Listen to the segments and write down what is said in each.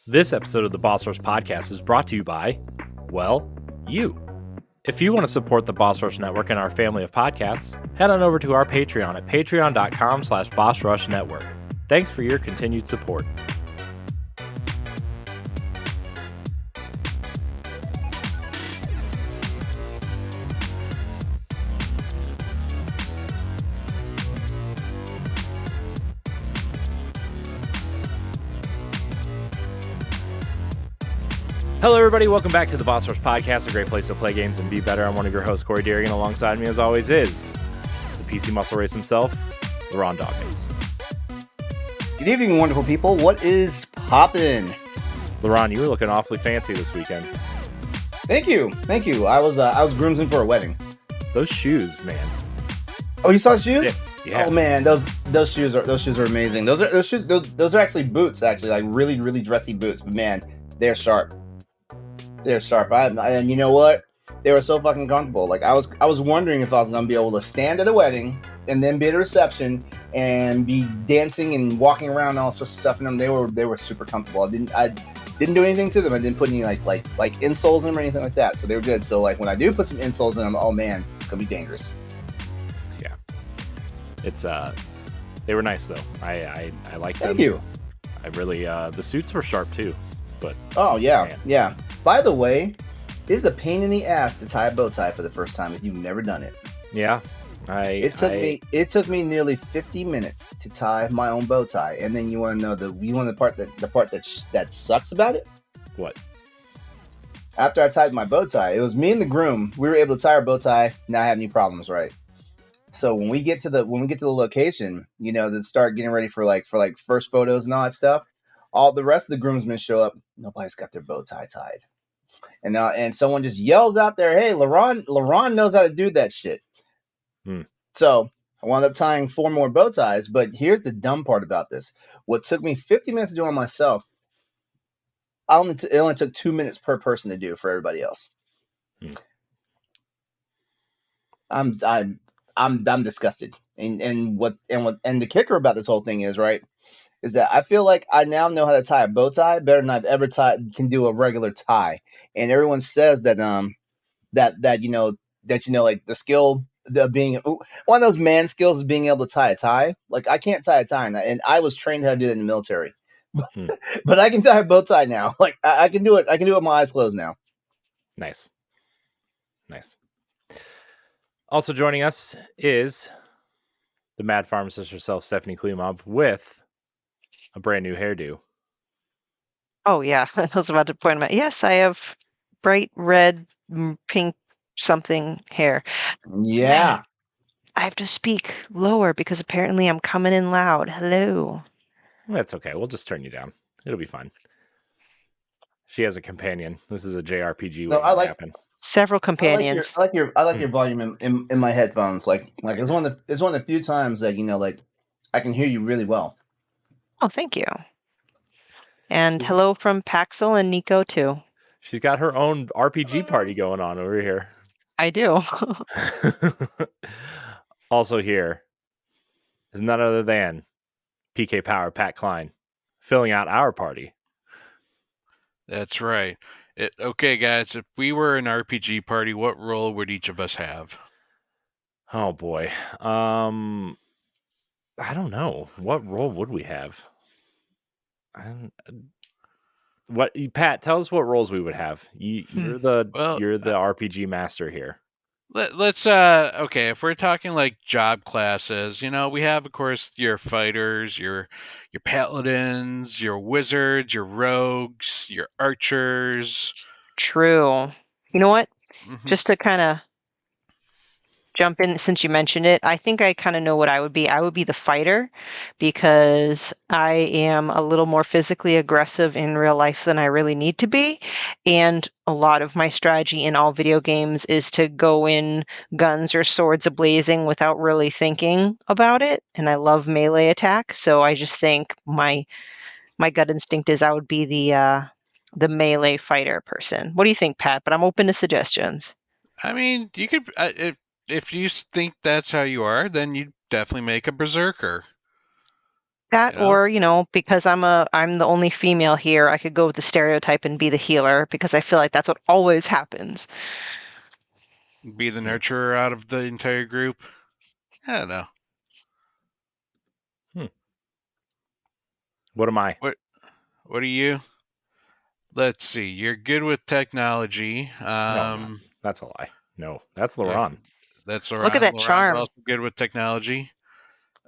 This episode of the Boss Rush Podcast is brought to you by, well, you. If you want to support the Boss Rush Network and our family of podcasts, head on over to our Patreon at patreon.com/BossRushNetwork. Thanks for your continued support. Hello, everybody. Welcome back to the Boss Rush Podcast, a great place to play games and be better. I'm one of your hosts, Corey Dirrig, and alongside me, as always, is the PC muscle race himself, LeRon Dawkins. Good evening, wonderful people. What is poppin'? LeRon, you were looking awfully fancy this weekend. Thank you. I was groomsmen for a wedding. Those shoes, man. Oh, you saw the shoes? Yeah. Oh man, those shoes are amazing. Those are actually boots, actually, like really dressy boots. But man, they're sharp. They're sharp. And you know what? They were so fucking comfortable. Like I was wondering if I was gonna be able to stand at a wedding and then be at a reception and be dancing and walking around and all sorts of stuff in them. They were super comfortable. I didn't do anything to them. I didn't put any like insoles in them or anything like that. So they were good. So like when I do put some insoles in them, oh man, it's gonna be dangerous. Yeah. It's they were nice though. I like them. Thank you. I really the suits were sharp too. But oh yeah, man. Yeah. By the way, it is a pain in the ass to tie a bow tie for the first time if you've never done it. Yeah. It took me nearly 50 minutes to tie my own bow tie. And then you want to know the part that sucks about it? What? After I tied my bow tie, it was me and the groom. We were able to tie our bow tie, not have any problems, right? So when we get to the location, you know, that start getting ready for first photos and all that stuff, all the rest of the groomsmen show up. Nobody's got their bow tie tied. And someone just yells out there, "Hey, LeRon knows how to do that shit." So I wound up tying 4 more bow ties. But here's the dumb part about this: what took me 50 minutes to do on myself, it only took 2 minutes per person to do for everybody else. I'm disgusted. And the kicker about this whole thing is that I feel like I now know how to tie a bow tie better than I've ever can do a regular tie. And everyone says that like the skill of being one of those man skills is being able to tie a tie. Like I can't tie a tie, and I was trained how to do that in the military. But I can tie a bow tie now. Like I can do it. I can do it with my eyes closed now. Nice. Also joining us is the mad pharmacist herself, Stephanie Klimov, with a brand new hairdo. Oh, yeah. I was about to point out. Yes, I have bright red, pink something hair. Yeah. Man, I have to speak lower because apparently I'm coming in loud. Hello. That's okay. We'll just turn you down. It'll be fine. She has a companion. This is a JRPG. No, I like happen. Several companions. I like your volume in my headphones. Like it's one of the few times that like I can hear you really well. Oh, thank you. And hello from Paxel and Nico, too. She's got her own RPG party going on over here. I do. Also here is none other than PK Power Pat Klein, filling out our party. That's right. Okay, guys, if we were an RPG party, what role would each of us have? Oh, boy. I don't know. What role would we have? Pat, tell us what roles we would have. You're the RPG master here. Let's okay, if we're talking like job classes, we have of course your fighters, your paladins, your wizards, your rogues, your archers. True. You know what? Mm-hmm. Just to kind of jump in, since you mentioned it, I think I kind of know what I would be. I would be the fighter because I am a little more physically aggressive in real life than I really need to be. And a lot of my strategy in all video games is to go in guns or swords ablazing without really thinking about it. And I love melee attack. So I just think my gut instinct is I would be the melee fighter person. What do you think, Pat? But I'm open to suggestions. I mean, you could... If you think that's how you are, then you definitely make a berserker. That, You know? or because I'm the only female here, I could go with the stereotype and be the healer because I feel like that's what always happens. Be the nurturer out of the entire group. I don't know. What am I? What are you? Let's see. You're good with technology. No, that's a lie. No, that's LeRon. That's LeRon. Look at that LeRon's charm. also good with technology.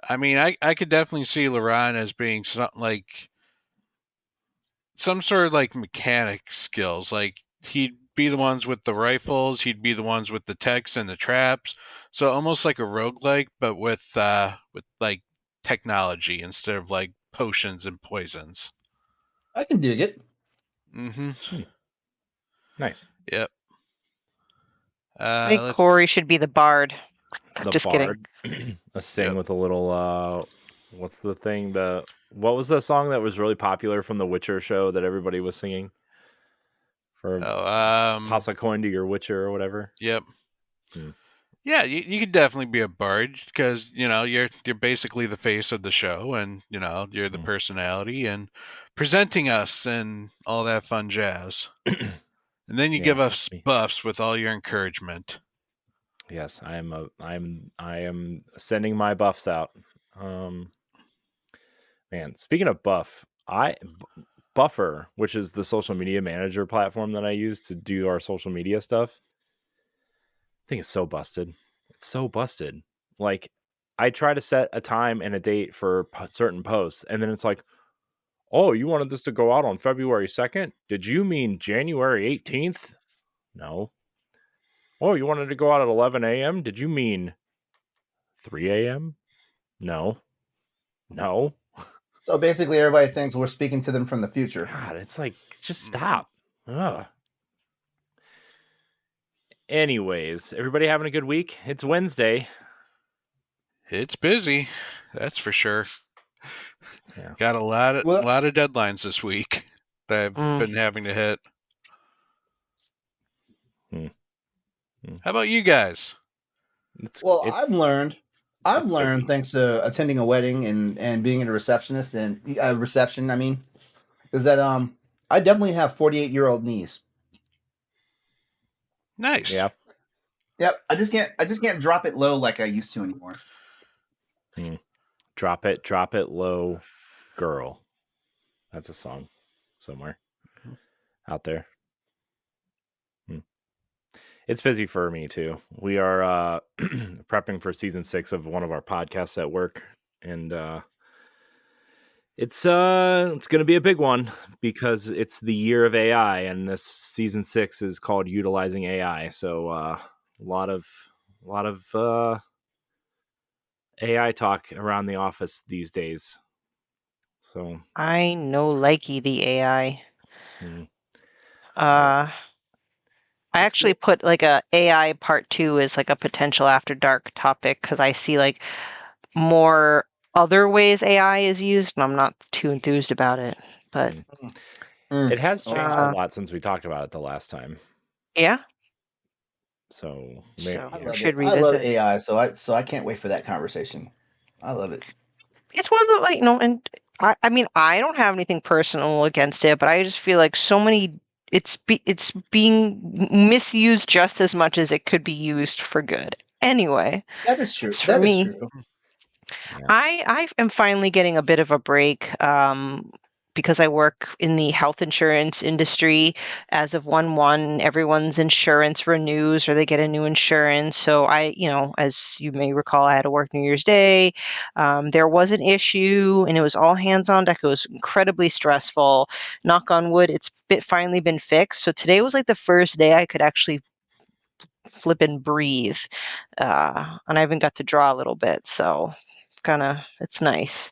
I mean, I could definitely see LeRon as being some sort of like mechanic skills. Like he'd be the ones with the rifles, he'd be the ones with the techs and the traps. So almost like a roguelike, but with like technology instead of like potions and poisons. I can dig it. Mm-hmm. Nice. Yep. I think Corey should be the bard. The Just bard. A sing with a little what's the thing? What was the song that was really popular from the Witcher show that everybody was singing? For toss a coin to your Witcher or whatever. Yep. Yeah, you could definitely be a bard because you're basically the face of the show, and you're the personality and presenting us and all that fun jazz. And then you give us buffs with all your encouragement. Yes, I am sending my buffs out. Man, speaking of Buffer, which is the social media manager platform that I use to do our social media stuff, I think it's so busted. It's so busted. Like, I try to set a time and a date for certain posts, and then it's like, oh, you wanted this to go out on February 2nd? Did you mean January 18th? No. Oh, you wanted to go out at 11 a.m.? Did you mean 3 a.m.? No. So basically, everybody thinks we're speaking to them from the future. God, it's like, just stop. Ugh. Anyways, everybody having a good week? It's Wednesday. It's busy, that's for sure. Yeah. Got a lot of deadlines this week that I've been having to hit. How about you guys? I've learned thanks to attending a wedding and being a receptionist and reception. I mean, is that I definitely have 48-year-old knees. Nice. Yeah. Yep. I just can't drop it low like I used to anymore. Drop it low, girl. That's a song somewhere out there. It's busy for me too. We are prepping for season 6 of one of our podcasts at work, and it's going to be a big one because it's the year of AI, and this season 6 is called Utilizing AI. So a lot of AI talk around the office these days. So I know likey the AI. I actually put like a AI part 2 as like a potential after dark topic because I see like more other ways AI is used, and I'm not too enthused about it. But it has changed a lot since we talked about it the last time. Yeah. So I love AI, so I can't wait for that conversation. I love it. It's one of the and I mean I don't have anything personal against it, but I just feel like so many it's being misused just as much as it could be used for good. Anyway, that is true. For me, true. Yeah. I am finally getting a bit of a break because I work in the health insurance industry. As of 1/1, everyone's insurance renews or they get a new insurance. So as you may recall, I had to work New Year's Day. There was an issue and it was all hands on deck. It was incredibly stressful. Knock on wood, it's finally been fixed. So today was like the first day I could actually flip and breathe. And I even got to draw a little bit. So it's nice.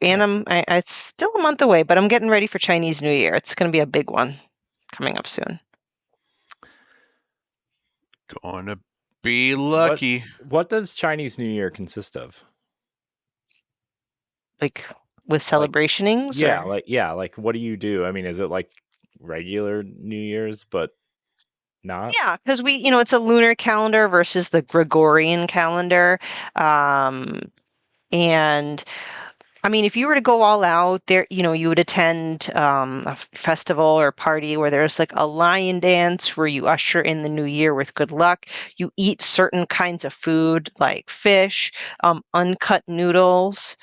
And it's still a month away, but I'm getting ready for Chinese New Year. It's going to be a big one coming up soon. Going to be lucky. What does Chinese New Year consist of? Like with celebrationings? Like what do you do? I mean, is it like regular New Year's, but not? Yeah, because it's a lunar calendar versus the Gregorian calendar. And I mean, if you were to go all out there, you would attend a festival or party where there's like a lion dance where you usher in the new year with good luck. You eat certain kinds of food like fish, uncut noodles,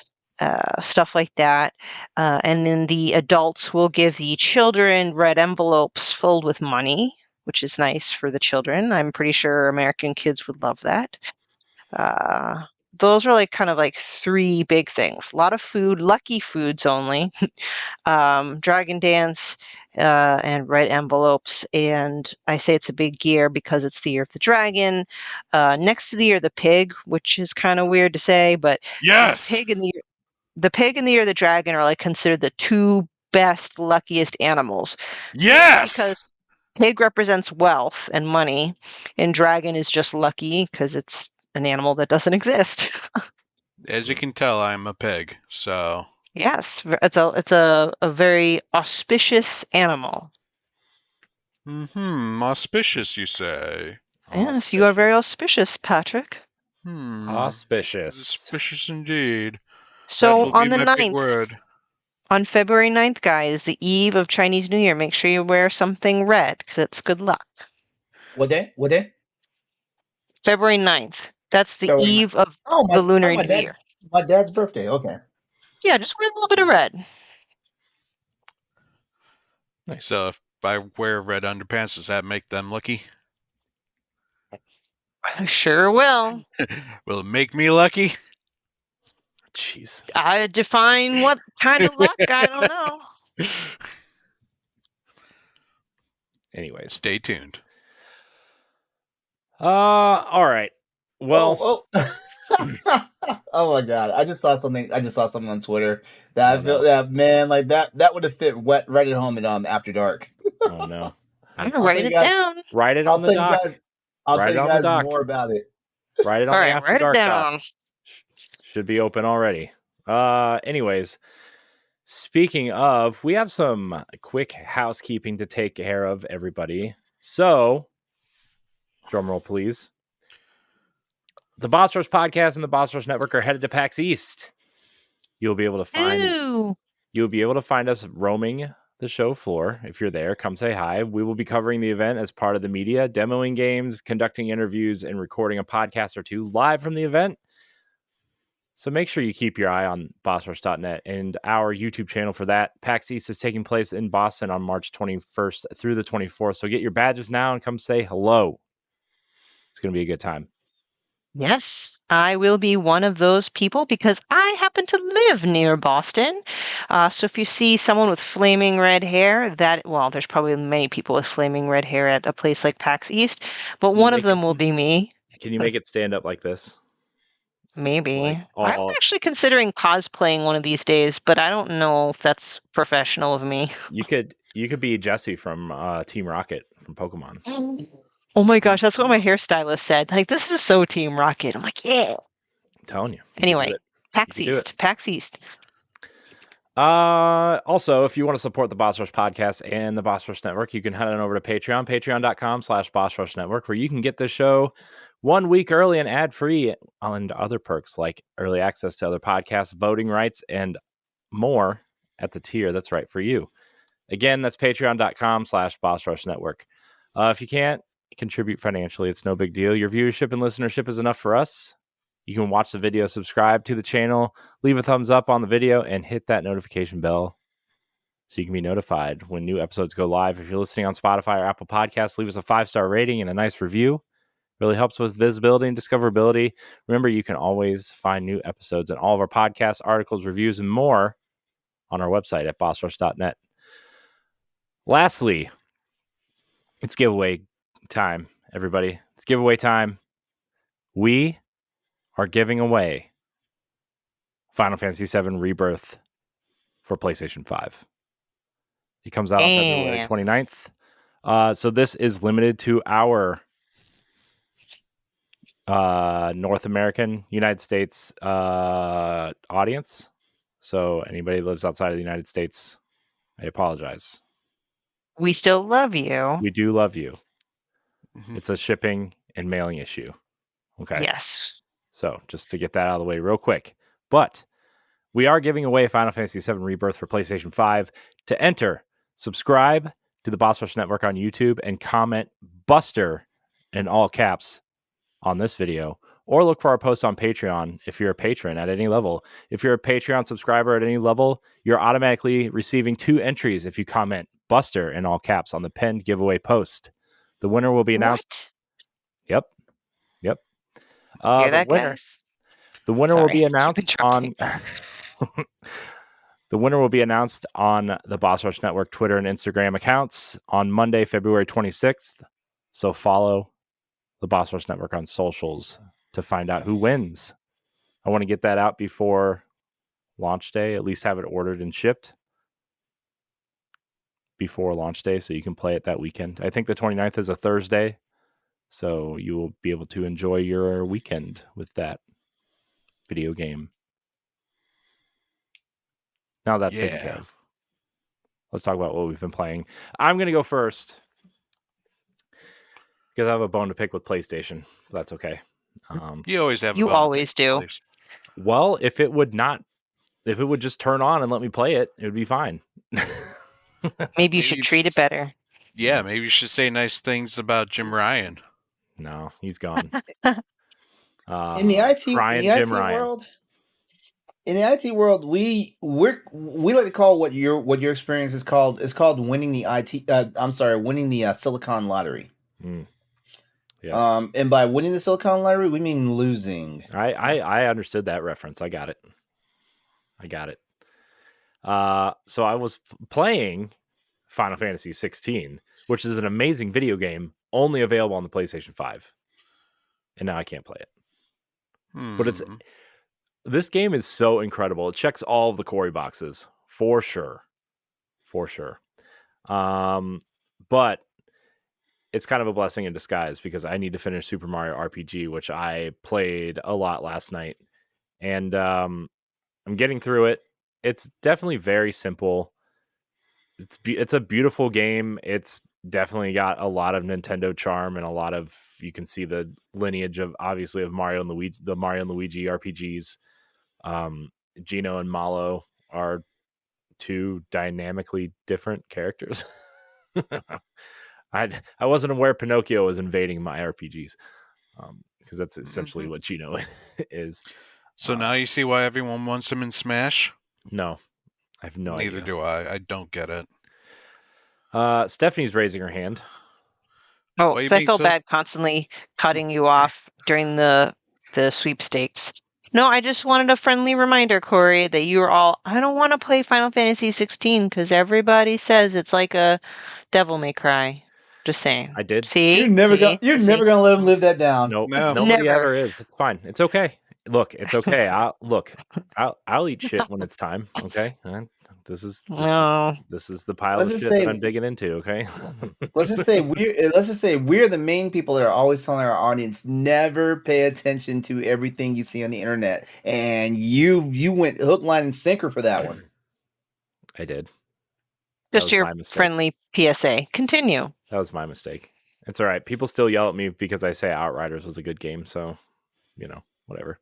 stuff like that. And then the adults will give the children red envelopes filled with money, which is nice for the children. I'm pretty sure American kids would love that. Those are like kind of like three big things. A lot of food, lucky foods only, dragon dance, and red envelopes. And I say it's a big year because it's the year of the dragon. Next to the year of the pig, which is kind of weird to say, but Yes. the pig and the year of the dragon are like considered the two best, luckiest animals. Yes. Because pig represents wealth and money, and dragon is just lucky because it's an animal that doesn't exist. As you can tell, I'm a pig, so Yes, it's a very auspicious animal. Auspicious, you say? Yes, you are very auspicious, Patrick. Auspicious. Auspicious indeed. So That'll on be the my big 9th, word. on February 9th, guys, the eve of Chinese New Year, make sure you wear something red because it's good luck. What day? What day? February 9th. That's the February eve of Oh, the Lunar New dad's Year. my dad's birthday. Okay. Yeah, just wear a little bit of red. Nice. So if I wear red underpants, does that make them lucky? Sure will. Will it make me lucky? Jeez. I define what kind of luck, I don't know. Anyways. Stay tuned. All right. Well, oh my god! I just saw something on Twitter that I feel no. that man like that would have fit right at home in After Dark. Oh no. I'm gonna write it down. Write it on the doc. I'll tell you guys more about it. Write it on the After Write Dark it down. doc. Should be open already. Anyways, speaking of, we have some quick housekeeping to take care of, everybody. So, drum roll, please. The Boss Rush Podcast and the Boss Rush Network are headed to PAX East. You'll be able to find us roaming the show floor. If you're there, come say hi. We will be covering the event as part of the media, demoing games, conducting interviews, and recording a podcast or two live from the event. So make sure you keep your eye on bossrush.net and our YouTube channel for that. PAX East is taking place in Boston on March 21st through the 24th. So get your badges now and come say hello. It's going to be a good time. Yes, I will be one of those people because I happen to live near Boston. So if you see someone with flaming red hair, there's probably many people with flaming red hair at a place like PAX East, but one of them will be me. Can you make it stand up like this? Maybe. I'm actually considering cosplaying one of these days, but I don't know if that's professional of me. You could be Jesse from Team Rocket from Pokemon. Oh my gosh, that's what my hairstylist said. Like, this is so Team Rocket. I'm like, yeah. I'm telling you. Anyway, PAX East. Also, if you want to support the Boss Rush Podcast and the Boss Rush Network, you can head on over to Patreon, patreon.com/Boss Rush Network, where you can get this show 1 week early and ad-free, and other perks like early access to other podcasts, voting rights, and more at the tier that's right for you. Again, that's patreon.com/Boss Rush Network. If you can't contribute financially, it's no big deal. Your viewership and listenership is enough for us. You can watch the video, subscribe to the channel, leave a thumbs up on the video, and hit that notification bell so you can be notified when new episodes go live. If you're listening on Spotify or Apple Podcasts, leave us a 5-star rating and a nice review. Really helps with visibility and discoverability. Remember, you can always find new episodes and all of our podcasts, articles, reviews, and more on our website at bossrush.net. Lastly, it's giveaway time, everybody. It's giveaway time. We are giving away Final Fantasy VII Rebirth for PlayStation 5. It comes out on February 29th. So this is limited to our North American, United States audience. So anybody who lives outside of the United States, I apologize. We still love you. We do love you. It's a shipping and mailing issue. Okay. Yes. So just to get that out of the way real quick. But we are giving away Final Fantasy VII Rebirth for PlayStation 5. To enter, subscribe to the Boss Rush Network on YouTube and comment Buster in all caps on this video, or look for our post on Patreon if you're a patron at any level. If you're a Patreon subscriber at any level, you're automatically receiving 2 entries if you comment Buster in all caps on the pinned giveaway post. The winner will be announced. What? Yep. Hear that, guys? The winner Sorry, will be keep announced on interrupting. the winner will be announced on the Boss Rush Network Twitter and Instagram accounts on Monday, February 26th. So follow the Boss Rush Network on socials to find out who wins. I want to get that out before launch day, at least have it ordered and shipped before launch day so you can play it that weekend. I think the 29th is a Thursday, so you will be able to enjoy your weekend with that video game. Now that's taken care of. Let's talk about what we've been playing. I'm going to go first because I have a bone to pick with PlayStation. That's okay. You always have. You always do. Well, if it would just turn on and let me play it, it would be fine. Maybe you should treat it better. Yeah, maybe you should say nice things about Jim Ryan. No, he's gone. In the IT world, in the IT world, we like to call what your experience is called winning the winning the Silicon Lottery. Yes. And by winning the Silicon Lottery, we mean losing. I understood that reference. I got it. So I was playing Final Fantasy 16, which is an amazing video game, only available on the PlayStation 5. And now I can't play it. But this game is so incredible. It checks all of the Corey boxes for sure. But it's kind of a blessing in disguise because I need to finish Super Mario RPG, which I played a lot last night. And I'm getting through it. It's definitely very simple. It's a beautiful game. It's definitely got a lot of Nintendo charm and a lot of, you can see the lineage of obviously of Mario and Luigi, the Mario and Luigi RPGs. Gino and Malo are 2 dynamically different characters. I wasn't aware Pinocchio was invading my RPGs because that's essentially what Gino is. So now you see why everyone wants him in Smash? No, I have no idea. Neither do I. I don't get it. Stephanie's raising her hand. Oh, because I felt bad constantly cutting you off during the sweepstakes. No, I just wanted a friendly reminder, Corey, that you were all, I don't want to play Final Fantasy 16 because everybody says it's like a Devil May Cry. Just saying. I did. See? You're never gonna let him live that down. Nope. No, nobody ever is. It's fine. It's okay. Look, it's okay. I'll eat shit when it's time. Okay. This is the pile of shit that I'm digging into. Okay. let's just say we're the main people that are always telling our audience never pay attention to everything you see on the internet, and you went hook, line, and sinker for that one. I did. Just your friendly PSA. Continue. That was my mistake. It's all right. People still yell at me because I say Outriders was a good game, so whatever.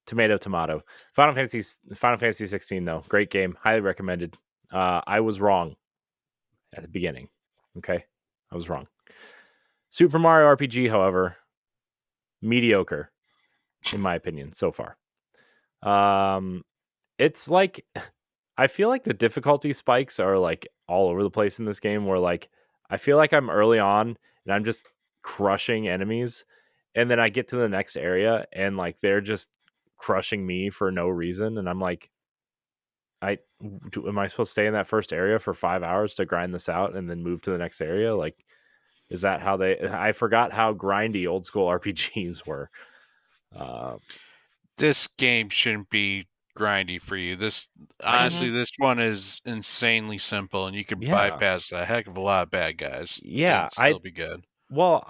Tomato. Final Fantasy 16 though, great game, highly recommended. I was wrong at the beginning. Okay, I was wrong. Super Mario RPG, however, mediocre in my opinion so far. It's like I feel like the difficulty spikes are like all over the place in this game, where like I feel like I'm early on and I'm just crushing enemies, and then I get to the next area and like they're just crushing me for no reason, and I'm like, am I supposed to stay in that first area for 5 hours to grind this out and then move to the next area? Like, is that how I forgot how grindy old school RPGs were. This game shouldn't be grindy for you. Honestly, this one is insanely simple, and you can bypass a heck of a lot of bad guys. Yeah, still be good. Well,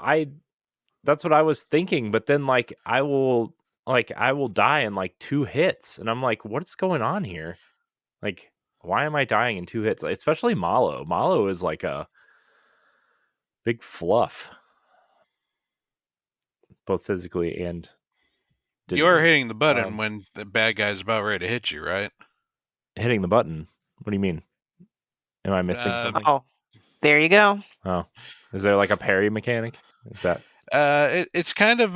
that's what I was thinking, but then like I will die in like 2 hits, and I'm like, what's going on here? Like, why am I dying in 2 hits? Especially Malo. Malo is like a big fluff, both physically and You're hitting the button Um, when the bad guy's about ready to hit you, right? hitting the button. What do you mean? Am I missing something? Oh, there you go. Oh, is there like a parry mechanic? Is that It's kind of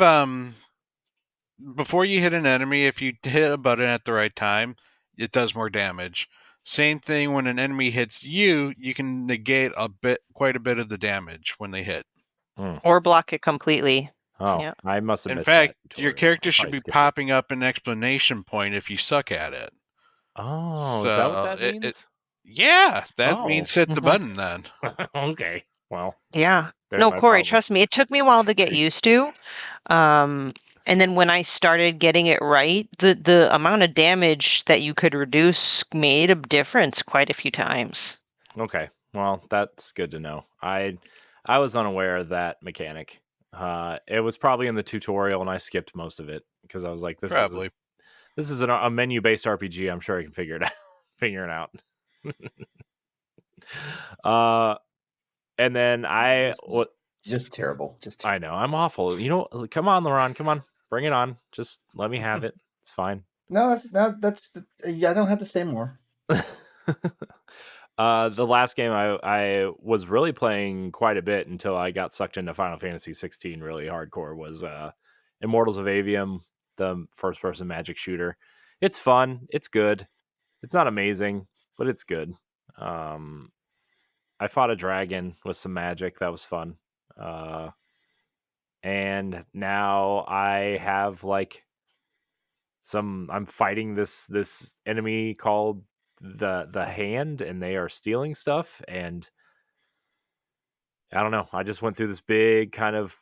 before you hit an enemy, if you hit a button at the right time, it does more damage. Same thing when an enemy hits you, you can negate quite a bit of the damage when they hit. Or block it completely. Oh, Yeah. I must have In missed fact, that your tutorial. character I should probably be skipped it. popping up an explanation point if you suck at it. Oh, is that what So that means? yeah, that Oh, means hit the Mhm. button then. okay. Well, Yeah. there's No, my Corey, problem. trust me, it took me a while to get used to. And then when I started getting it right, the amount of damage that you could reduce made a difference quite a few times. Okay. Well, that's good to know. I was unaware of that mechanic. It was probably in the tutorial, and I skipped most of it because I was like, Probably. this is a menu based RPG. I'm sure I can figure it out. Figure it out. And then Just terrible. Just I know I'm awful. You know, come on, LeRon, come on, bring it on. Just let me have it. It's fine. no. That's. I don't have to say more. The last game I was really playing quite a bit until I got sucked into Final Fantasy 16 really hardcore was Immortals of Avium, the first person magic shooter. It's fun, it's good. It's not amazing, but it's good. I fought a dragon with some magic, that was fun. And now I have like I'm fighting this enemy called the hand, and they are stealing stuff, and I don't know, I just went through this big kind of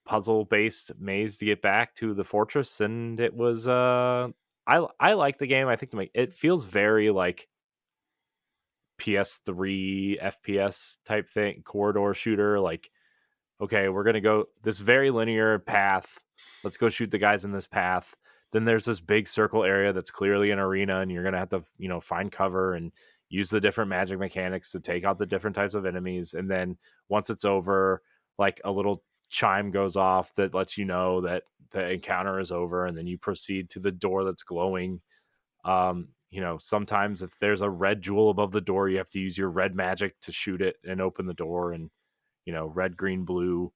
puzzle based maze to get back to the fortress, and it was I like the game. I think it feels very like PS3 FPS type thing, corridor shooter. Like, okay, we're gonna go this very linear path. Let's go shoot the guys in this path. Then there's this big circle area that's clearly an arena, and you're gonna have to, find cover and use the different magic mechanics to take out the different types of enemies. And then once it's over, like a little chime goes off that lets you know that the encounter is over, and then you proceed to the door that's glowing. Sometimes if there's a red jewel above the door, you have to use your red magic to shoot it and open the door, and red, green, blue.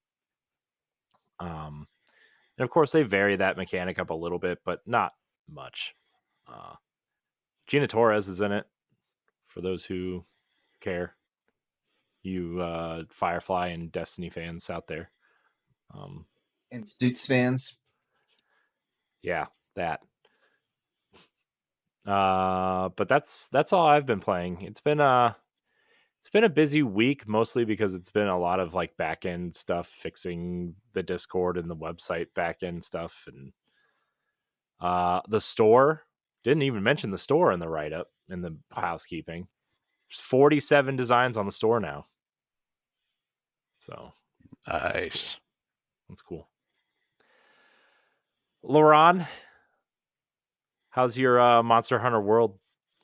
And of course they vary that mechanic up a little bit, but not much. Gina Torres is in it, for those who care, you Firefly and Destiny fans out there. And Stutes fans. Yeah, that. But that's all I've been playing. It's been a busy week, mostly because it's been a lot of like back end stuff, fixing the Discord and the website back end stuff, and the store. Didn't even mention the store in the write up in the housekeeping. There's 47 designs on the store now, so Nice. that's cool. LeRon, how's your Monster Hunter World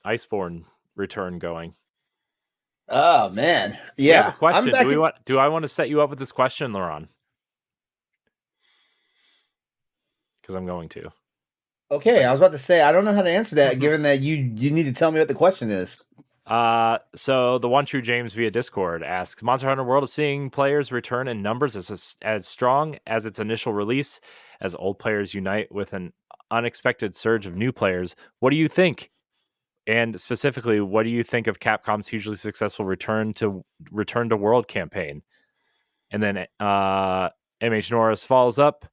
Iceborne return going? Oh man, We have a yeah. I'm question. back. Do I want to set you up with this question, LeRon? Because I'm going to. Okay, I was about to say I don't know how to answer that, given that you need to tell me what the question is. So the One True James via Discord asks, Monster Hunter World is seeing players return in numbers as strong as its initial release, as old players unite with an unexpected surge of new players. What do you think? And specifically, what do you think of Capcom's hugely successful Return to World campaign? And then MH Norris follows up,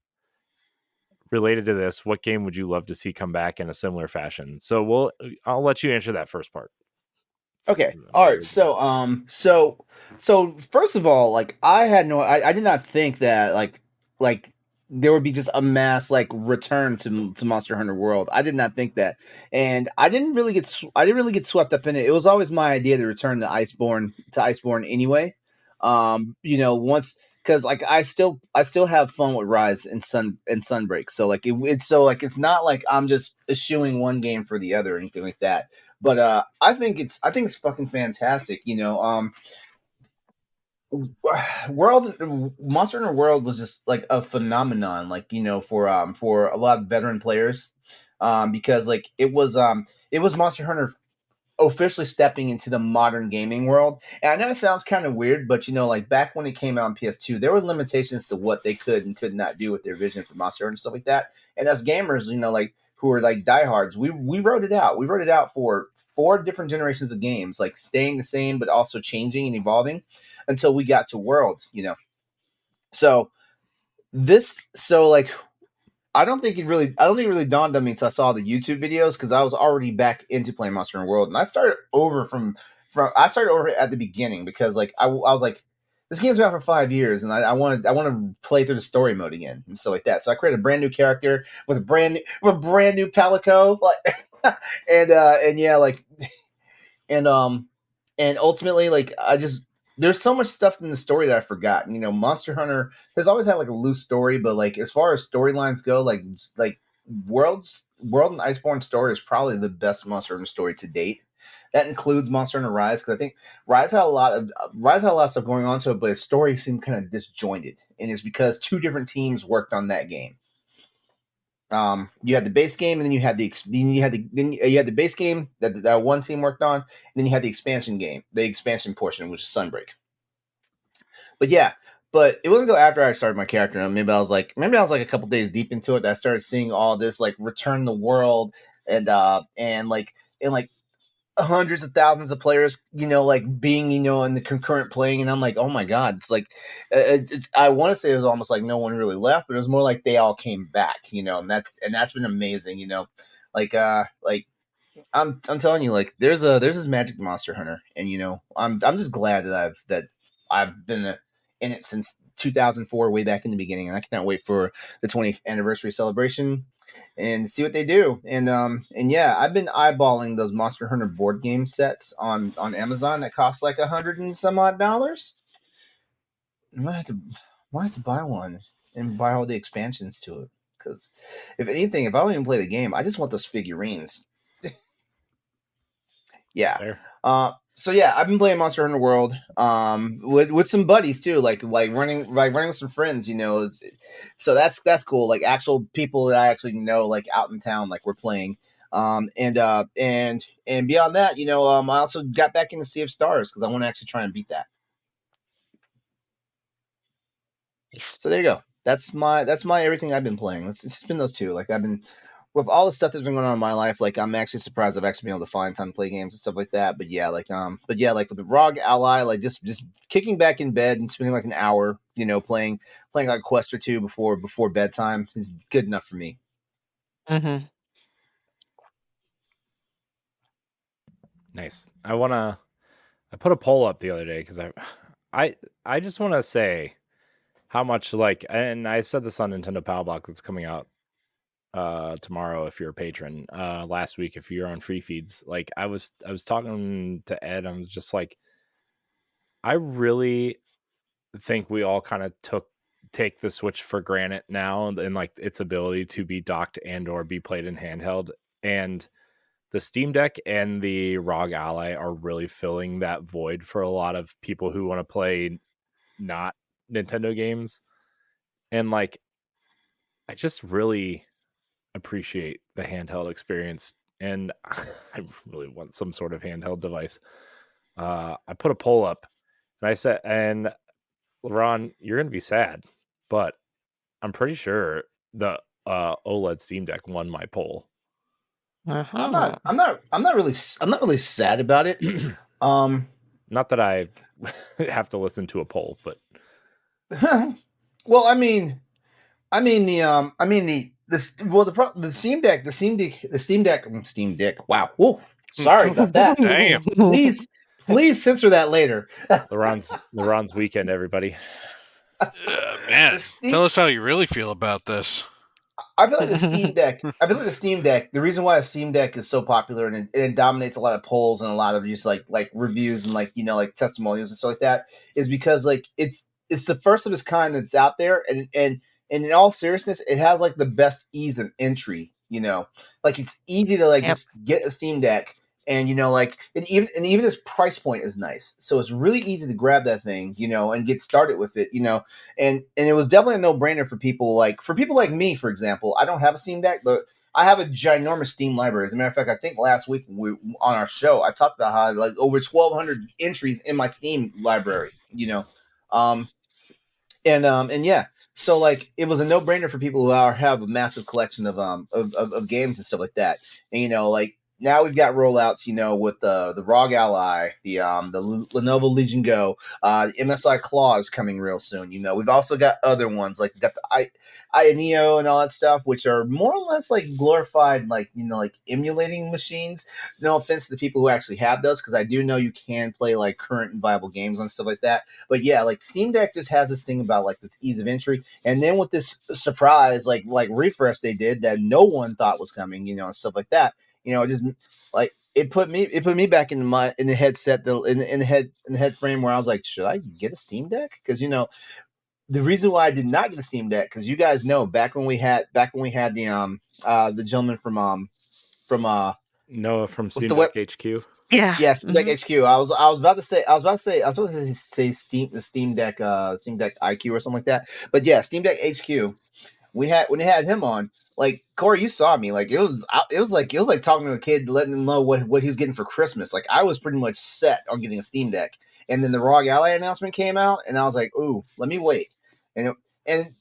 related to this, what game would you love to see come back in a similar fashion? So I'll let you answer that first part. Okay. All right. So first of all, like I did not think that like there would be just a mass like return to Monster Hunter World. I did not think that, and I didn't really get swept up in it. It was always my idea to return to Iceborne anyway. Once because like I still have fun with Rise and Sunbreak. So like it's not like I'm just eschewing one game for the other or anything like that. But I think it's fucking fantastic. Monster Hunter World was just like a phenomenon, like for a lot of veteran players, because like it was Monster Hunter officially stepping into the modern gaming world. And I know it sounds kind of weird, but like back when it came out on PS2, there were limitations to what they could and could not do with their vision for Monster Hunter and stuff like that. And as gamers, like who are like diehards, we wrote it out. We wrote it out for 4 different generations of games, like staying the same but also changing and evolving until we got to World. So like I don't think it really dawned on me until I saw the YouTube videos, because I was already back into playing Monster Hunter World, and I started over I started over at the beginning, because like I was like, this game's been out for 5 years, and I want to play through the story mode again and stuff like that. So I created a brand new character with a brand new Palico, like, and yeah, like, and and ultimately, like, there's so much stuff in the story that I forgot. Monster Hunter has always had like a loose story, but like as far as storylines go, like World and Iceborne story is probably the best Monster Hunter story to date. That includes Monster Hunter Rise, because I think Rise had a lot of stuff going on to it, but its story seemed kind of disjointed, and it's because 2 different teams worked on that game. You had the base game, and then you had you had the base game that one team worked on, and then you had the expansion portion, which is Sunbreak. But yeah, but it wasn't until after I started my character, maybe I was like a couple days deep into it, that I started seeing all this like return the world, and like hundreds of thousands of players, like being, in the concurrent playing, and I'm like, oh my god, it's like, it's I want to say it was almost like no one really left, but it was more like they all came back, and that's been amazing, like I'm telling you, like there's this magic Monster Hunter, and I'm just glad that I've been in it since 2004, way back in the beginning, and I cannot wait for the 20th anniversary celebration and see what they do. And yeah, I've been eyeballing those Monster Hunter board game sets on Amazon that cost like $100 and some odd dollars. I might have to buy one and buy all the expansions to it, because if anything, if I don't even play the game, I just want those figurines. Yeah. So yeah, I've been playing Monster Hunter World with some buddies too, like running with some friends, so that's cool. Like actual people that I actually know, like out in town, like we're playing. And beyond that, I also got back into Sea of Stars, because I want to actually try and beat that. So there you go. That's my everything I've been playing. It's just been those 2. Like I've been, with all the stuff that's been going on in my life, like I'm actually surprised I've actually been able to find time to play games and stuff like that. But yeah, like with the ROG Ally, like just kicking back in bed and spending like an hour, playing like a quest or 2 before bedtime is good enough for me. Mm-hmm. Nice. I put a poll up the other day, because I just want to say how much, like, and I said this on Nintendo Pal Box that's coming out tomorrow if you're a patron, last week if you're on free feeds. Like I was talking to Ed, I was just like, I really think we all kind of take the Switch for granted now, and like its ability to be docked and or be played in handheld, and the Steam Deck and the ROG Ally are really filling that void for a lot of people who want to play not Nintendo games. And like, I just really appreciate the handheld experience, and I really want some sort of handheld device. I put a poll up, and I said, and LeRon, you're gonna be sad, but I'm pretty sure the OLED Steam Deck won my poll. Uh-huh. I'm not really sad about it. Not that I have to listen to a poll, but well, the Steam Deck. Wow. Whoa. Sorry about that. Damn. Please censor that later. LeRon's weekend, everybody. Man, tell us how you really feel about this. I feel like the Steam Deck. The reason why a Steam Deck is so popular and it dominates a lot of polls and a lot of just like reviews and like testimonials and stuff like that is because like it's the first of its kind that's out there, and in all seriousness, it has like the best ease of entry. Like it's easy to like just get a Steam Deck And and even its price point is nice, so it's really easy to grab that thing, and get started with it, and it was definitely a no brainer for people like me, for example. I don't have a Steam Deck, but I have a ginormous Steam library. As a matter of fact, I think last week on our show, I talked about how I had like over 1,200 entries in my Steam library, um, and yeah, so like it was a no brainer for people who have a massive collection of games and stuff like that. And like now we've got rollouts, with the ROG Ally, the Lenovo Legion Go, the MSI Claw is coming real soon. We've also got other ones like we've got the Neo and all that stuff, which are more or less like glorified, like like emulating machines. No offense to the people who actually have those, because I do know you can play like current and viable games and stuff like that. But yeah, like Steam Deck just has this thing about like this ease of entry, and then with this surprise like refresh they did that no one thought was coming, and stuff like that. Just like it put me back in the headset, in the head frame where I was like, should I get a Steam Deck? Because the reason why I did not get a Steam Deck, because you guys know back when we had the gentleman from Noah from what's Steam the web. Deck HQ. Yeah. Yeah, Steam Deck HQ. I was about to say Steam Deck IQ or something like that. But yeah, Steam Deck HQ. When they had him on, like Corey, you saw me. Like it was like talking to a kid, letting him know what he's getting for Christmas. Like I was pretty much set on getting a Steam Deck, and then the ROG Ally announcement came out, and I was like, ooh, let me wait. And and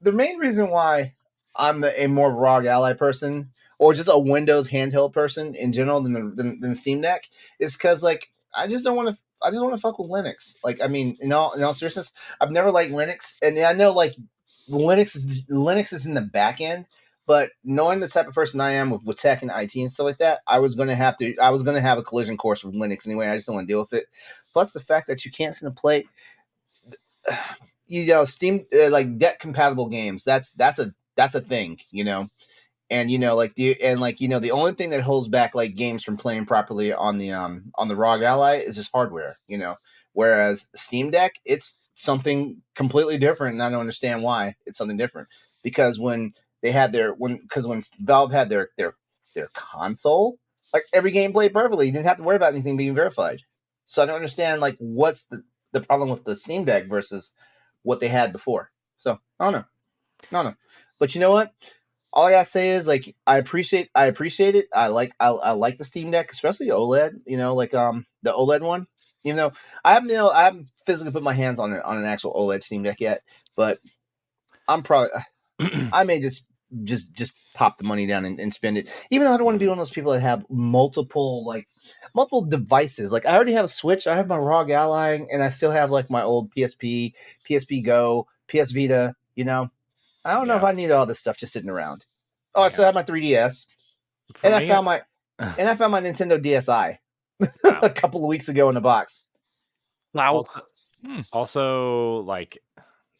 the main reason why I'm a more ROG Ally person, or just a Windows handheld person in general than the Steam Deck, is because like I just don't want to. I just want to fuck with Linux. Like, I mean, in all seriousness, I've never liked Linux, and I know like Linux is in the back end, but knowing the type of person I am with tech and IT and stuff like that, I was gonna have a collision course with Linux anyway. I just don't want to deal with it. Plus the fact that you can't send a play, Steam like deck compatible games. That's a thing, and the only thing that holds back like games from playing properly on the ROG Ally is just hardware, whereas Steam Deck, it's something completely different, and I don't understand why it's something different. Because when Valve had their console, like every game played perfectly, you didn't have to worry about anything being verified. So I don't understand like what's the problem with the Steam Deck versus what they had before. So I don't know. But you know what? All I gotta say is like I appreciate it. I like the Steam Deck, especially OLED. Like the OLED one. Even though I haven't physically put my hands on an actual OLED Steam Deck yet, but I'm probably I may just pop the money down and spend it. Even though I don't want to be one of those people that have multiple devices. Like I already have a Switch, I have my ROG Ally, and I still have like my old PSP, PSP Go, PS Vita. I don't know if I need all this stuff just sitting around. Oh, I still have my 3DS, and I found my Nintendo DSi a couple of weeks ago in the box. Wow. Also, like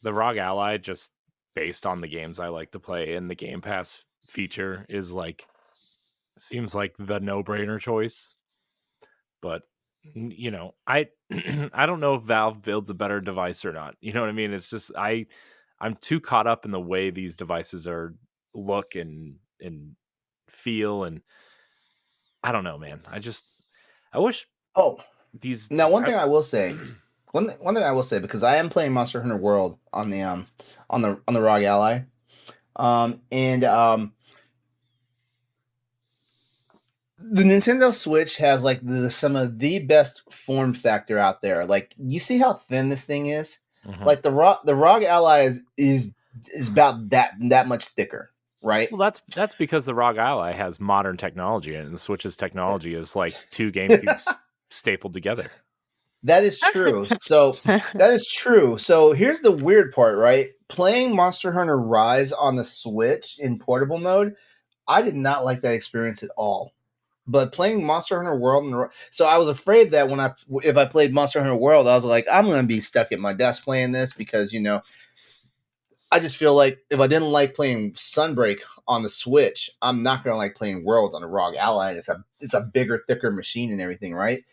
the ROG Ally, just based on the games I like to play, and the Game Pass feature is like seems like the no-brainer choice. But I I don't know if Valve builds a better device or not. You know what I mean? It's just I'm too caught up in the way these devices look and feel, and I don't know, man. I wish. Oh, these now one thing I will say, because I am playing Monster Hunter World on the ROG Ally, the Nintendo Switch has like some of the best form factor out there. Like you see how thin this thing is. Mm-hmm. Like the ROG Ally is about that much thicker, right? Well, that's because the ROG Ally has modern technology in it, and the Switch's technology is like two GameCubes stapled together. That is true. So that is true. So here's the weird part, right? Playing Monster Hunter Rise on the Switch in portable mode, I did not like that experience at all. But playing Monster Hunter World, so I was afraid that if I played Monster Hunter World, I was like, I'm going to be stuck at my desk playing this because, I just feel like if I didn't like playing Sunbreak on the Switch, I'm not going to like playing World on a ROG Ally. It's a bigger, thicker machine and everything, right?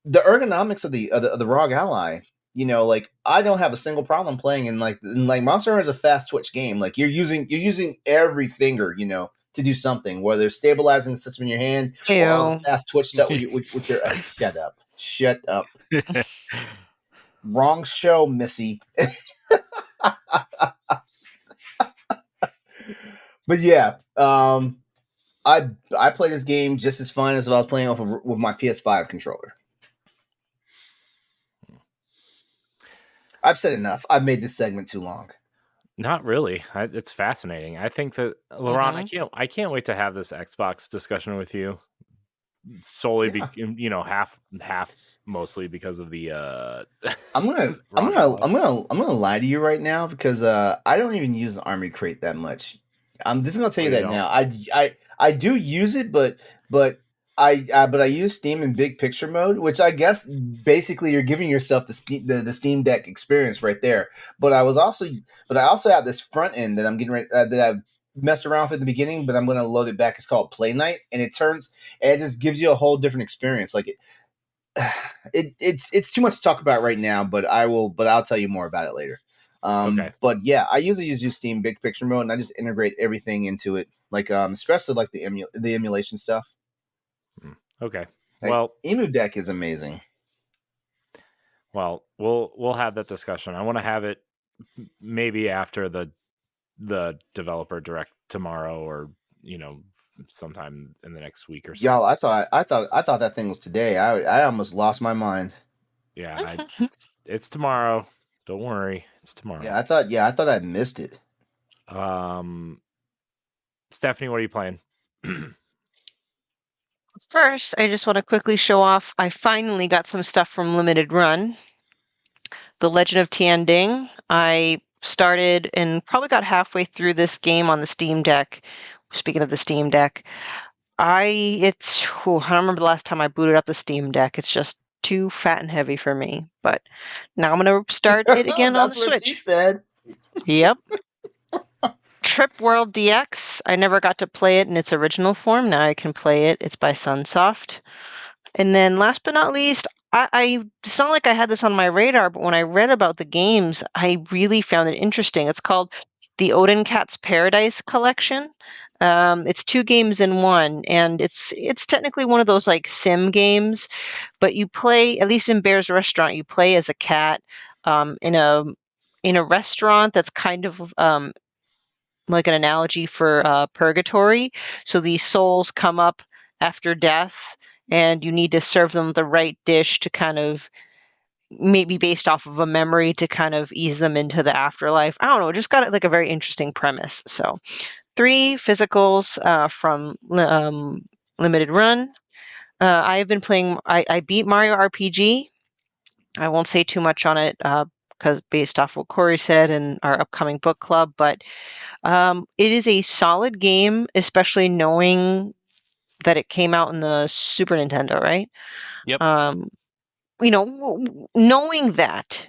The ergonomics of the ROG Ally, like I don't have a single problem playing in like Monster Hunter is a fast twitch game. Like you're using every finger, to do something, whether it's stabilizing the system in your hand or all the Ew. fast twitch stuff with your. Shut up! Shut up! Wrong show, Missy. But yeah, I play this game just as fun as if I was playing with my PS5 controller. I've said enough. I've made this segment too long. Not really. It's fascinating. I think that LeRon, I can't wait to have this Xbox discussion with you. Solely, half mostly because of the. I'm gonna lie to you right now because I don't even use the Army Crate that much. I'm just gonna tell you that now. I do use it, but I use Steam in big picture mode, which I guess basically you're giving yourself the Steam Deck experience right there. But I also have this front end that I'm getting ready that I messed around with at the beginning, but I'm going to load it back. It's called Play Night, and it just gives you a whole different experience. Like it's too much to talk about right now, but I'll tell you more about it later. Okay. But yeah, I usually use Steam big picture mode, and I just integrate everything into it, like especially like the emulation stuff. Okay. Like, well, Emu Deck is amazing. Well, we'll have that discussion. I want to have it maybe after the developer direct tomorrow, or sometime in the next week or so. Y'all, I thought that thing was today. I almost lost my mind. Yeah, it's tomorrow. Don't worry, it's tomorrow. Yeah, I thought I missed it. Stephanie, what are you playing? First, I just want to quickly show off. I finally got some stuff from Limited Run. The Legend of Tian Ding. I started and probably got halfway through this game on the Steam Deck. Speaking of the Steam Deck, I don't remember the last time I booted up the Steam Deck. It's just too fat and heavy for me. But now I'm going to start it again on the Switch. That's what she said. Yep. Trip World DX. I never got to play it in its original form. Now I can play it. It's by Sunsoft. And then last but not least, it's not like I had this on my radar, but when I read about the games, I really found it interesting. It's called the Odin Cat's Paradise Collection. It's 2 games in one, and it's technically one of those like sim games, but you play, at least in Bear's Restaurant, you play as a cat in a restaurant that's kind of like an analogy for purgatory. So these souls come up after death, and you need to serve them the right dish to kind of maybe based off of a memory to kind of ease them into the afterlife. I don't know, just got like a very interesting premise. So 3 physicals from Limited Run. I have been playing, I beat Mario RPG. I won't say too much on it because based off what Corey said in our upcoming book club, but it is a solid game, especially knowing that it came out in the Super Nintendo, right? Yep. Knowing that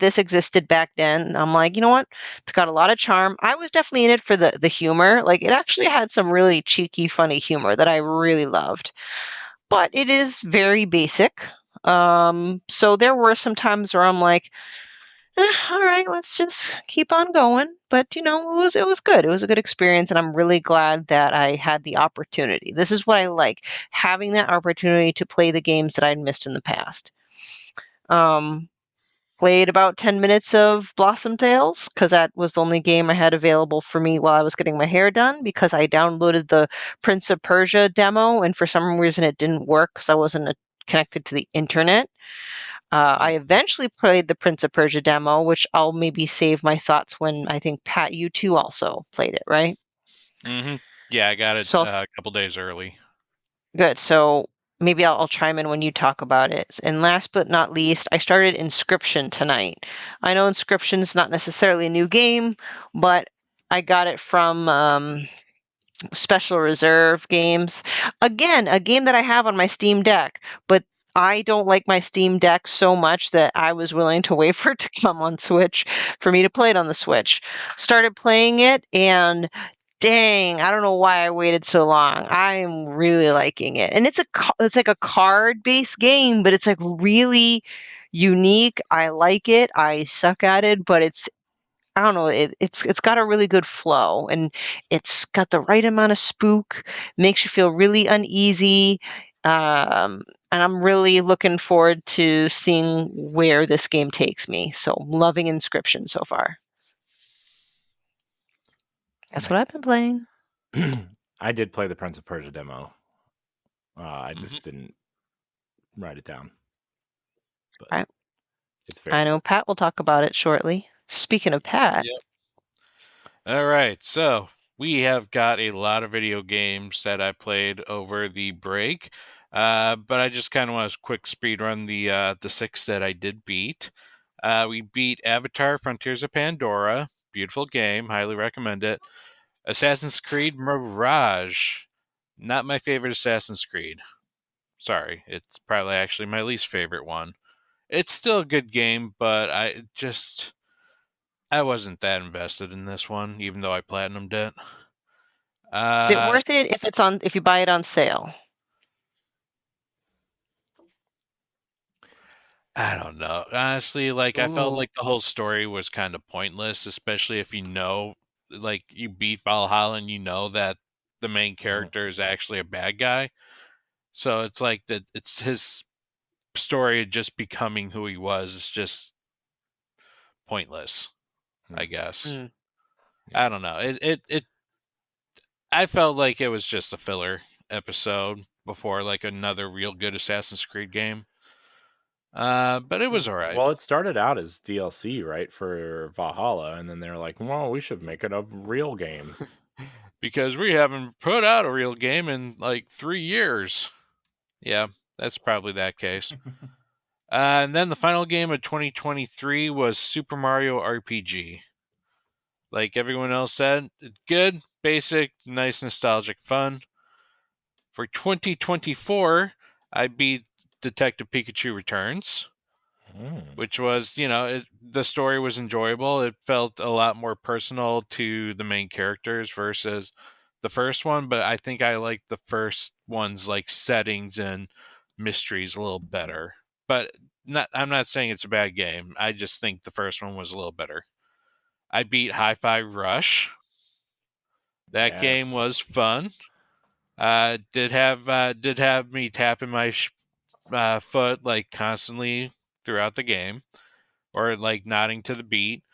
this existed back then, I'm like, you know what? It's got a lot of charm. I was definitely in it for the humor. Like, it actually had some really cheeky, funny humor that I really loved. But it is very basic. So there were some times where I'm like, all right, let's just keep on going. But it was good. It was a good experience, and I'm really glad that I had the opportunity. This is what I like, having that opportunity to play the games that I'd missed in the past. Played about 10 minutes of Blossom Tales because that was the only game I had available for me while I was getting my hair done, because I downloaded the Prince of Persia demo, and for some reason it didn't work because I wasn't connected to the internet. I eventually played the Prince of Persia demo, which I'll maybe save my thoughts when I think, Pat, you too also played it, right? Mm-hmm. Yeah, I got it a couple days early. Good. So maybe I'll chime in when you talk about it. And last but not least, I started Inscription tonight. I know Inscription's not necessarily a new game, but I got it from Special Reserve Games. Again, a game that I have on my Steam Deck, but I don't like my Steam Deck so much that I was willing to wait for it to come on Switch for me to play it on the Switch. Started playing it, and dang, I don't know why I waited so long. I'm really liking it. And it's like a card-based game, but it's like really unique. I like it. I suck at it, but I don't know, it's got a really good flow, and it's got the right amount of spook, makes you feel really uneasy, and I'm really looking forward to seeing where this game takes me. So, loving Inscription so far. That's what Nice. I've been playing. I did play the Prince of Persia demo. I Mhm. just didn't write it down. But I it's very I know good. Pat will talk about it shortly. Speaking of Pat, Yep. All right, so we have got a lot of video games that I played over the break, but I just kind of want to quick speed run the 6 that I did beat. We beat Avatar: Frontiers of Pandora, beautiful game, highly recommend it. Assassin's Creed Mirage, not my favorite Assassin's Creed. Sorry, it's probably actually my least favorite one. It's still a good game, but I wasn't that invested in this one, even though I platinumed it. is it Uh, worth it if you buy it on sale? I don't know. Honestly, like I felt Ooh. like the whole story was kind of pointless, especially if you know, like you beat Valhalla and you know that the main character is actually a bad guy. So it's like that. It's his story just becoming who he was is just pointless. I guess. Mm. I don't know. It. I felt like it was just a filler episode before like another real good Assassin's Creed game. But it was all right. Well, it started out as DLC, right, for Valhalla, and then they're like, "Well, we should make it a real game." Because we haven't put out a real game in like 3 years. Yeah, that's probably that case. And then the final game of 2023 was Super Mario RPG. Like everyone else said, it's good, basic, nice, nostalgic fun. For 2024, I beat Detective Pikachu Returns, Mm. which was, the story was enjoyable. It felt a lot more personal to the main characters versus the first one, but I think I like the first one's like settings and mysteries a little better. But I'm not saying it's a bad game. I just think the first one was a little better. I beat Hi-Fi Rush. That Yeah. game was fun. Did have me tapping my foot like constantly throughout the game, or like nodding to the beat.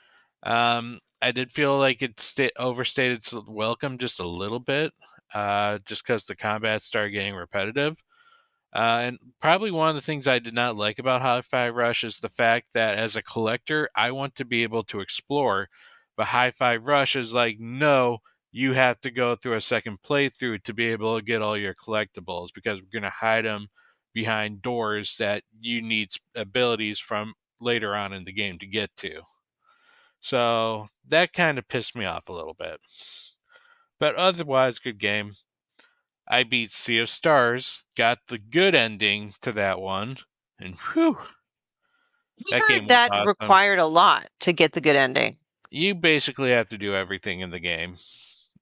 I did feel like it overstated its welcome just a little bit, just because the combat started getting repetitive. And probably one of the things I did not like about Hi-Fi Rush is the fact that as a collector, I want to be able to explore, but Hi-Fi Rush is like, no, you have to go through a second playthrough to be able to get all your collectibles because we're going to hide them behind doors that you need abilities from later on in the game to get to. So that kind of pissed me off a little bit. But otherwise, good game. I beat Sea of Stars, got the good ending to that one, and whew, I that game heard was that awesome. required a lot to get the good ending. You basically have to do everything in the game.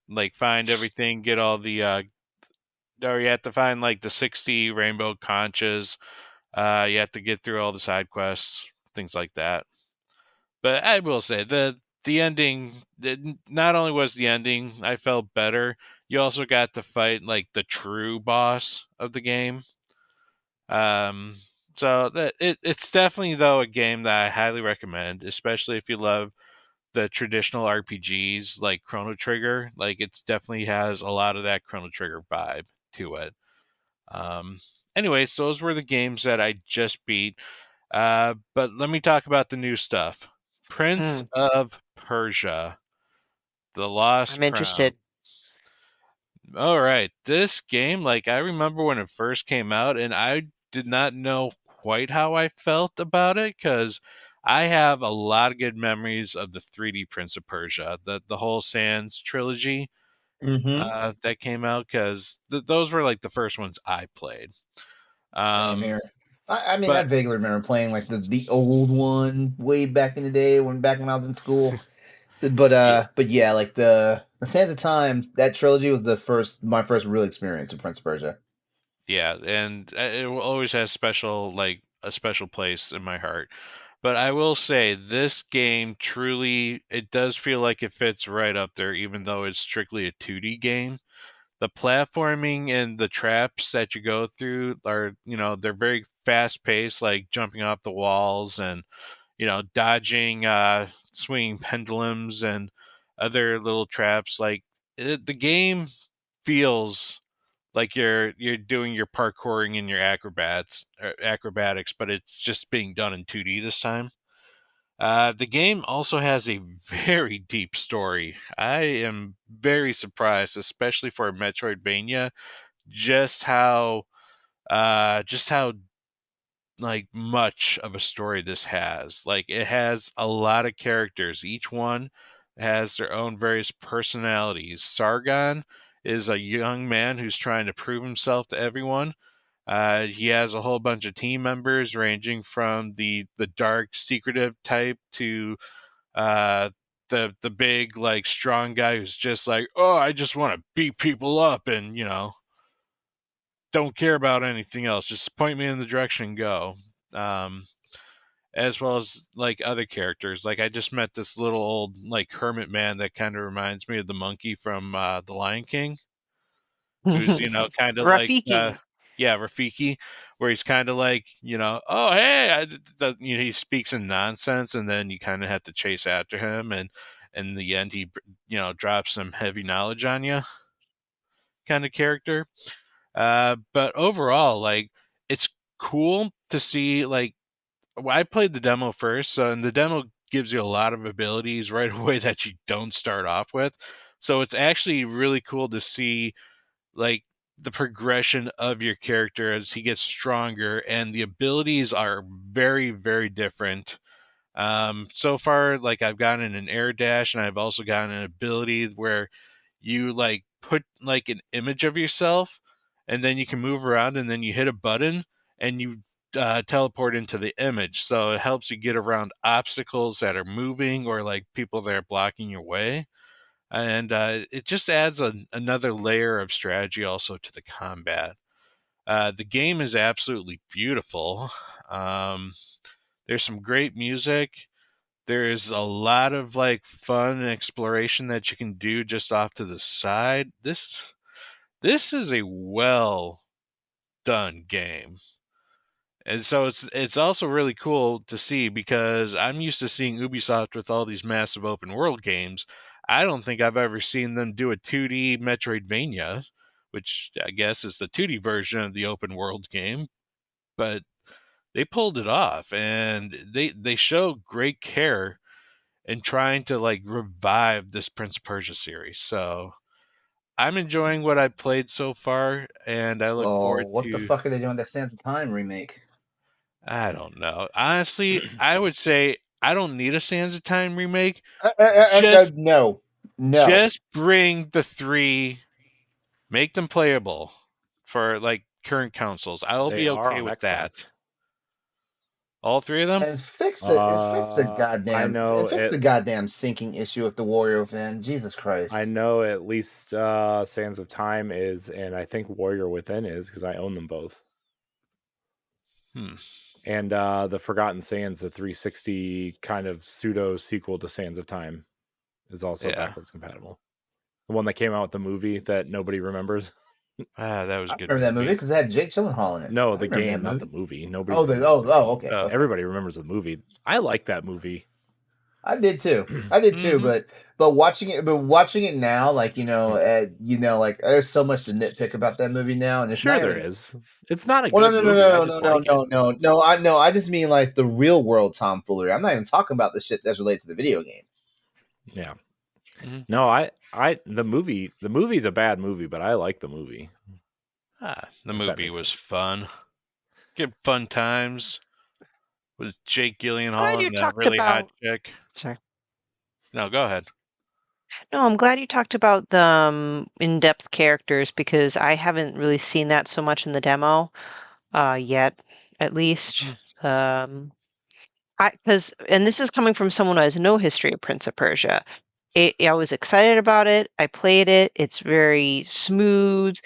Like find everything, get all the or you have to find like the 60 rainbow conches. You have to get through all the side quests, things like that. But I will say the ending, not only was the ending I felt better, you also got to fight like the true boss of the game. Um, so it's definitely though a game that I highly recommend, especially if you love the traditional RPGs like Chrono Trigger. Like it's definitely has a lot of that Chrono Trigger vibe to it. Um, Anyways, those were the games that I just beat. But let me talk about the new stuff. Prince Hmm, of Persia, The I'm Lost Crown. interested. All right, this game, like I remember when it first came out, and I did not know quite how I felt about it because I have a lot of good memories of the 3D Prince of Persia, the whole Sans trilogy Mm-hmm. that came out because those were like the first ones I played. Same Um, here. I mean, I but vaguely remember playing like the old one way back in the day back when I was in school. yeah, But yeah, like the Sands of Time, that trilogy was my first real experience of Prince of Persia. yeah, and it will always has special like a special place in my heart. But I will say this game truly, it does feel like it fits right up there, even though it's strictly a 2D game. The platforming and the traps that you go through are, they're very fast paced, like jumping off the walls and, dodging swinging pendulums and other little traps. Like the game feels like you're doing your parkouring and your acrobatics, but it's just being done in 2D this time. The game also has a very deep story. I am very surprised, especially for a Metroidvania, just how like much of a story this has. Like it has a lot of characters. Each one has their own various personalities. Sargon is a young man who's trying to prove himself to everyone. He has a whole bunch of team members ranging from the dark, secretive type to the big, like, strong guy who's just like, oh, I just want to beat people up and don't care about anything else. Just point me in the direction and go. As well as like other characters. Like I just met this little old like hermit man that kind of reminds me of the monkey from The Lion King, who's kind of like Rafiki. yeah, Rafiki, where he's kind of like oh hey, he speaks in nonsense, and then you kind of have to chase after him, and in the end he drops some heavy knowledge on you, kind of character. But overall, like it's cool to see like I played the demo first, and the demo gives you a lot of abilities right away that you don't start off with. So it's actually really cool to see like the progression of your character as he gets stronger, and the abilities are very, very different. So far, like I've gotten an air dash, and I've also gotten an ability where you like put like an image of yourself, and then you can move around, and then you hit a button, and you teleport into the image. So it helps you get around obstacles that are moving or like people that are blocking your way. And it just adds another layer of strategy also to the combat. The game is absolutely beautiful. There's some great music. There's a lot of like fun exploration that you can do just off to the side. This is a well done game. And so it's also really cool to see, because I'm used to seeing Ubisoft with all these massive open world games. I don't think I've ever seen them do a 2D Metroidvania, which I guess is the 2D version of the open world game, but they pulled it off, and they show great care in trying to like revive this Prince of Persia series. So I'm enjoying what I've played so far, and I look Oh, forward what the to. fuck are they doing with that Sands of Time remake? I don't know. Honestly, I would say I don't need a Sands of Time remake. No, no. Just bring the three, make them playable for like current consoles. I'll They be are okay on with that. Xbox. All three of them? And fix it. And fix the I goddamn. know And fix the it. goddamn syncing issue with the Warrior Within. Jesus Christ. I know at least Sands of Time is, and I think Warrior Within is, because I own them both. And the Forgotten Sands, the 360 kind of pseudo sequel to Sands of Time, is also backwards compatible. The one that came out with the movie that nobody remembers. That was a I good remember that movie because it had Jake Gyllenhaal in it. No, I the remember game, that not the movie. Nobody. Okay. Oh. Okay. Everybody remembers the movie. I like that movie. I did too. But watching it now, like like there's so much to nitpick about that movie now, and it's Sure not there even. is. It's not a Well, good no, movie. I just like it. no. I just mean like the real world tomfoolery. I'm not even talking about the shit that's related to the video game. Yeah. No, the movie's a bad movie, but I like the movie. The movie was fun. Good fun times with Jake Gyllenhaal and that really hot chick. Sorry. No, go ahead. No, I'm glad you talked about the in-depth characters, because I haven't really seen that so much in the demo yet, at least. And this is coming from someone who has no history of Prince of Persia. I was excited about it. I played it. It's very smooth.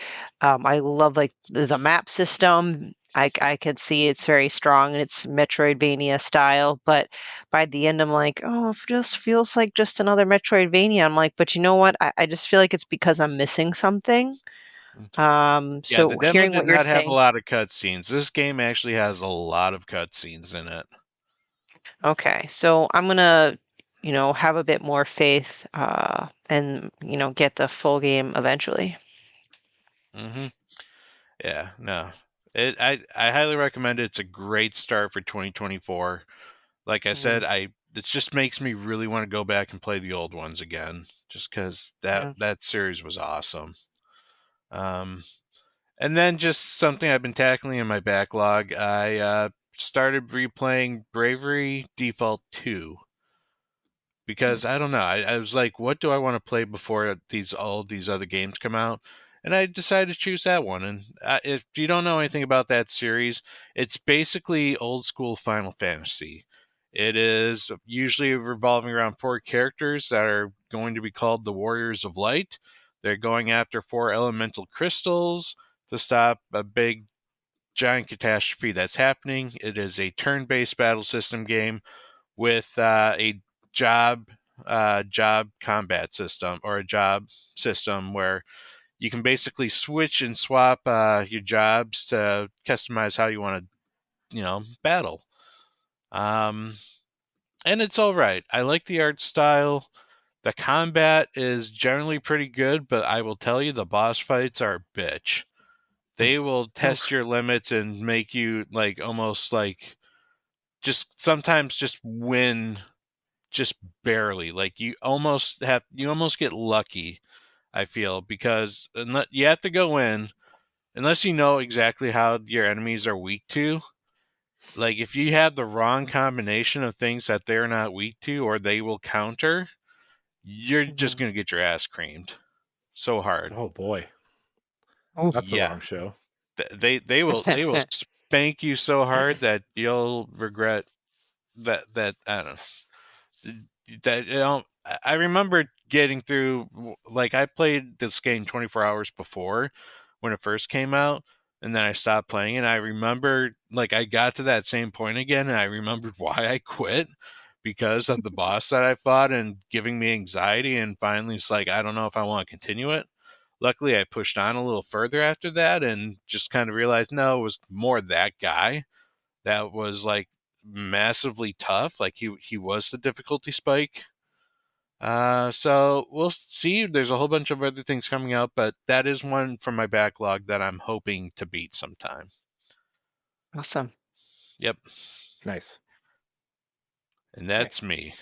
I love like the map system. I could see it's very strong and it's Metroidvania style, but by the end I'm like, oh, it just feels like just another Metroidvania. I'm like, but you know what? I just feel like it's because I'm missing something. Yeah, the So demo hearing did what you're not have a saying, lot of cutscenes. This game actually has a lot of cutscenes in it. okay, so I'm gonna, have a bit more faith, and get the full game eventually. Mm-hmm. Yeah, no. I highly recommend it. It's a great start for 2024. Like I said, it just makes me really want to go back and play the old ones again, just because that series was awesome. And then just something I've been tackling in my backlog. I started replaying Bravery Default 2 because I don't know. I was like, what do I want to play before all these other games come out? And I decided to choose that one. And if you don't know anything about that series, it's basically old school Final Fantasy. It is usually revolving around 4 characters that are going to be called the Warriors of Light. They're going after 4 elemental crystals to stop a big giant catastrophe that's happening. It is a turn-based battle system game with a job combat system, or a job system where you can basically switch and swap your jobs to customize how you want to battle. And it's all right. I like the art style. The combat is generally pretty good, but I will tell you the boss fights are a bitch. They will test your limits and make you almost just sometimes just win just barely. Like you almost get lucky, I feel, because you have to go in unless you know exactly how your enemies are weak to. Like if you have the wrong combination of things that they're not weak to or they will counter, you're just going to get your ass creamed so hard. Oh boy, Oh, that's the Yeah. wrong show. They will spank you so hard that you'll regret that I don't know. That I remember getting through, like I played this game 24 hours before when it first came out, and then I stopped playing, and I remember I got to that same point again, and I remembered why I quit, because of the boss that I fought and giving me anxiety, and finally it's like I don't know if I want to continue it. Luckily I pushed on a little further after that and just kind of realized no, it was more that guy that was massively tough. Like he was the difficulty spike. So we'll see. There's a whole bunch of other things coming out, but that is one from my backlog that I'm hoping to beat sometime. awesome. Yep. Nice. And that's me.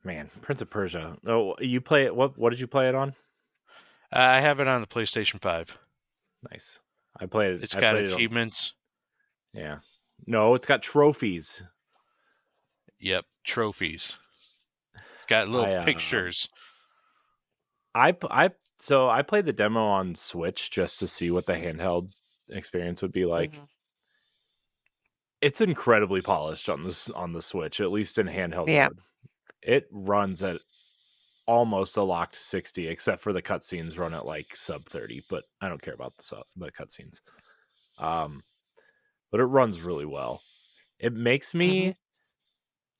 Man, Prince of Persia. Oh, you play it? What did you play it on? I have it on the PlayStation 5. Nice. I played it. It's I got played achievements. Yeah. No, it's got trophies. Yep, trophies. Got little pictures. So I played the demo on Switch just to see what the handheld experience would be like. It's incredibly polished on the Switch, at least in handheld mode. It runs at almost a locked 60, except for the cutscenes run at sub 30, but I don't care about the cutscenes. But it runs really well. It makes me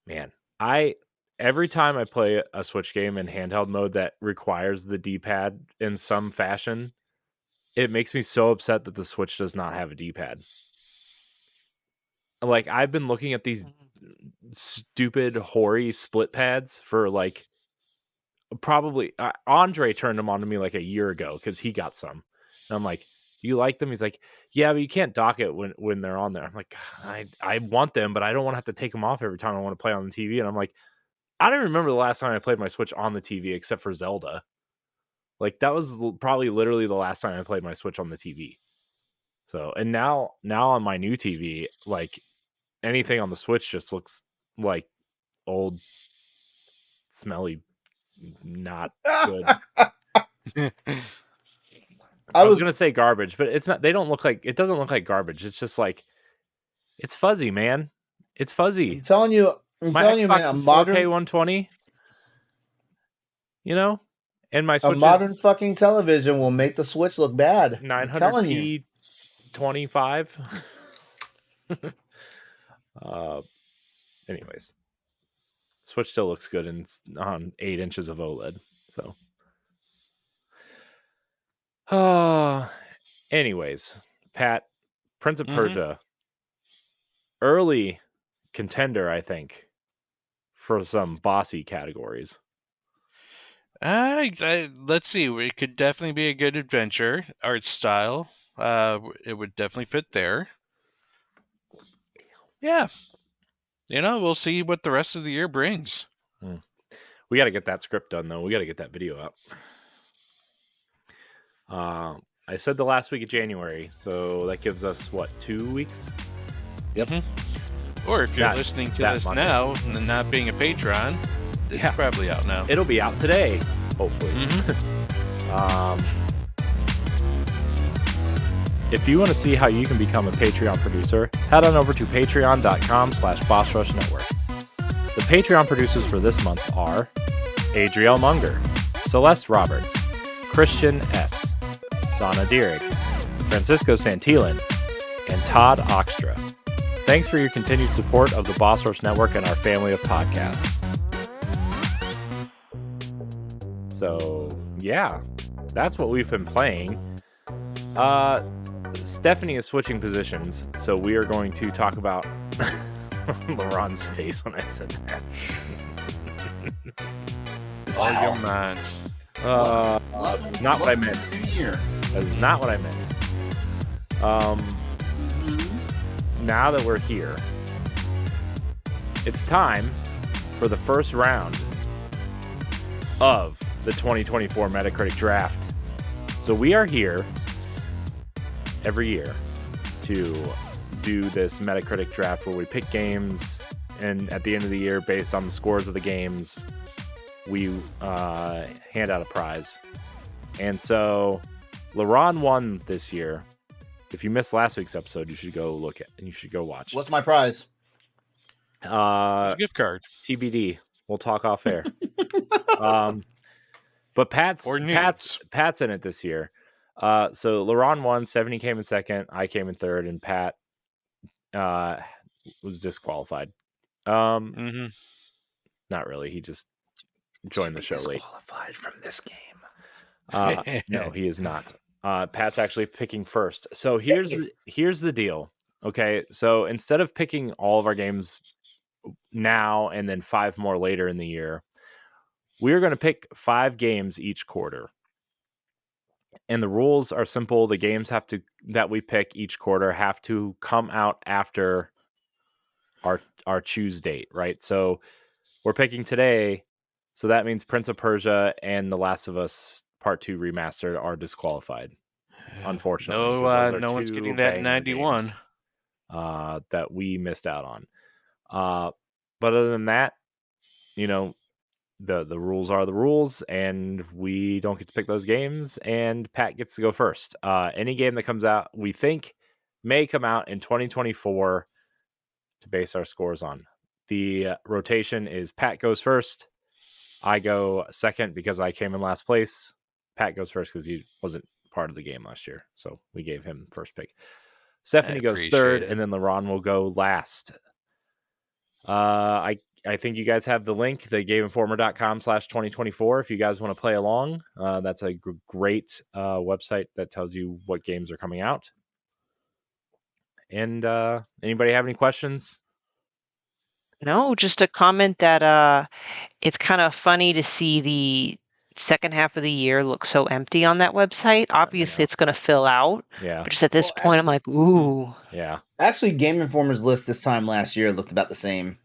man, every time I play a Switch game in handheld mode that requires the D-pad in some fashion, it makes me so upset that the Switch does not have a D-pad. I've been looking at these stupid, hoary split pads for probably Andre turned them on to me a year ago because he got some. And I'm like, do you like them? He's like, yeah, but you can't dock it when they're on there. I'm like, I want them, but I don't want to have to take them off every time I want to play on the TV. And I'm like, I don't remember the last time I played my Switch on the TV except for Zelda. That was probably literally the last time I played my Switch on the TV. So, and now on my new TV, anything on the Switch just looks like old, smelly, not good. I was gonna say garbage, but it's not. They don't look like. It doesn't look like garbage. It's just it's fuzzy, man. It's fuzzy. I'm telling you, Xbox man, is 4K 120. And my Switch a modern fucking television will make the Switch look bad. I'm telling you. 25. Anyways, Switch still looks good and it's on 8 inches of OLED. So, anyways, Pat, Prince of Persia, early contender, I think, for some bossy categories. Let's see. It could definitely be a good adventure art style. It would definitely fit there. Yeah. We'll see what the rest of the year brings. We got to get that script done, though. We got to get that video up. I said the last week of January, so that gives us, 2 weeks? Yep. Or if you're listening to this Monday. now and not being a patron, it's probably out now. It'll be out today, hopefully. If you want to see how you can become a Patreon producer, head on over to patreon.com/BossRushNetwork. The Patreon producers for this month are Adriel Munger, Celeste Roberts, Christian S., Sana Dirrig, Francisco Santillan, and Todd Oxtra. Thanks for your continued support of the Boss Rush Network and our family of podcasts. So, yeah, that's what we've been playing. Stephanie is switching positions, so we are going to talk about LeRon's face when I said that. All your minds. Not what I meant. That is not what I meant. Now that we're here, it's time for the first round of the 2024 Metacritic Draft. So we are here every year to do this Metacritic Draft where we pick games, and at the end of the year, based on the scores of the games, we hand out a prize. And so LeRon won this year. If you missed last week's episode, you should go look at and you should go watch. What's my prize? A gift card. TBD. We'll talk off air. But Pat's in it this year. So LeRon won, 70 came in second, I came in third, and Pat was disqualified. Not really. He just joined the show late. Disqualified from this game. No, he is not. Pat's actually picking first. So here's the deal. Okay, so instead of picking all of our games now and then 5 more later in the year, we're going to pick 5 games each quarter. And the rules are simple. The games that we pick each quarter have to come out after our choose date, right? So we're picking today, so that means Prince of Persia and The Last of Us Part 2 Remastered are disqualified, unfortunately. No one's getting that 91 that we missed out on. But other than that, the rules are the rules, and we don't get to pick those games, and Pat gets to go first. Any game that comes out we think may come out in 2024 to base our scores on. The rotation is Pat goes first, I go second because I came in last place. Pat goes first because he wasn't part of the game last year, so we gave him first pick. Stephanie goes third, and then LeRon will go last. I think you guys have the link, thegameinformer.com/2024. If you guys want to play along, that's a great website that tells you what games are coming out. And anybody have any questions? No, just a comment that it's kind of funny to see the second half of the year look so empty on that website. Obviously, it's going to fill out. Yeah. But just at this point, I'm like, ooh. Yeah. Actually, Game Informer's list this time last year looked about the same.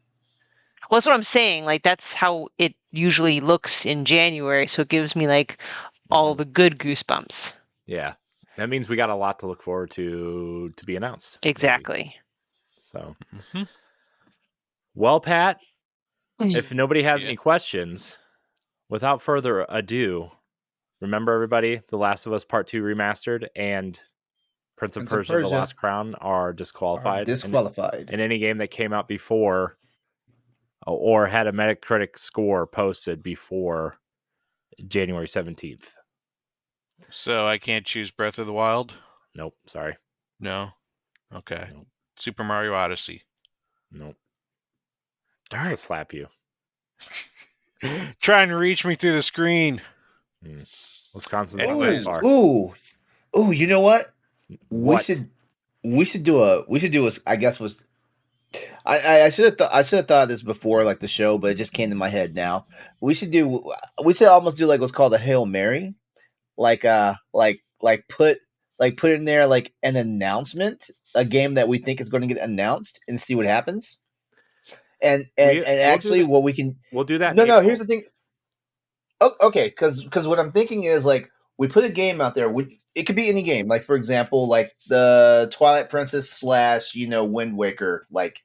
Well, that's what I'm saying. Like, that's how it usually looks in January. So it gives me like all the good goosebumps. Yeah. That means we got a lot to look forward to be announced. Exactly. So, well, Pat, if nobody has any questions, without further ado, remember everybody, The Last of Us Part 2 Remastered and Prince of Persia, The Last Crown are disqualified. And any game that came out before or had a Metacritic score posted before January 17th. So I can't choose Breath of the Wild? Nope, sorry. No. Okay. Nope. Super Mario Odyssey. Nope. I'm gonna slap you. Trying to reach me through the screen. Wisconsin's Anyways. not very far. Ooh! You know what? What? We should do a. I guess was. I should have thought of this before, like the show, but it just came to my head now. We should almost do like what's called a Hail Mary, like put in there like an announcement, a game that we think is going to get announced, and see what happens. And actually, what we can we'll do that. No, here's the thing. Oh, okay, because what I'm thinking is like we put a game out there. It could be any game, like for example, like the Twilight Princess / Wind Waker, like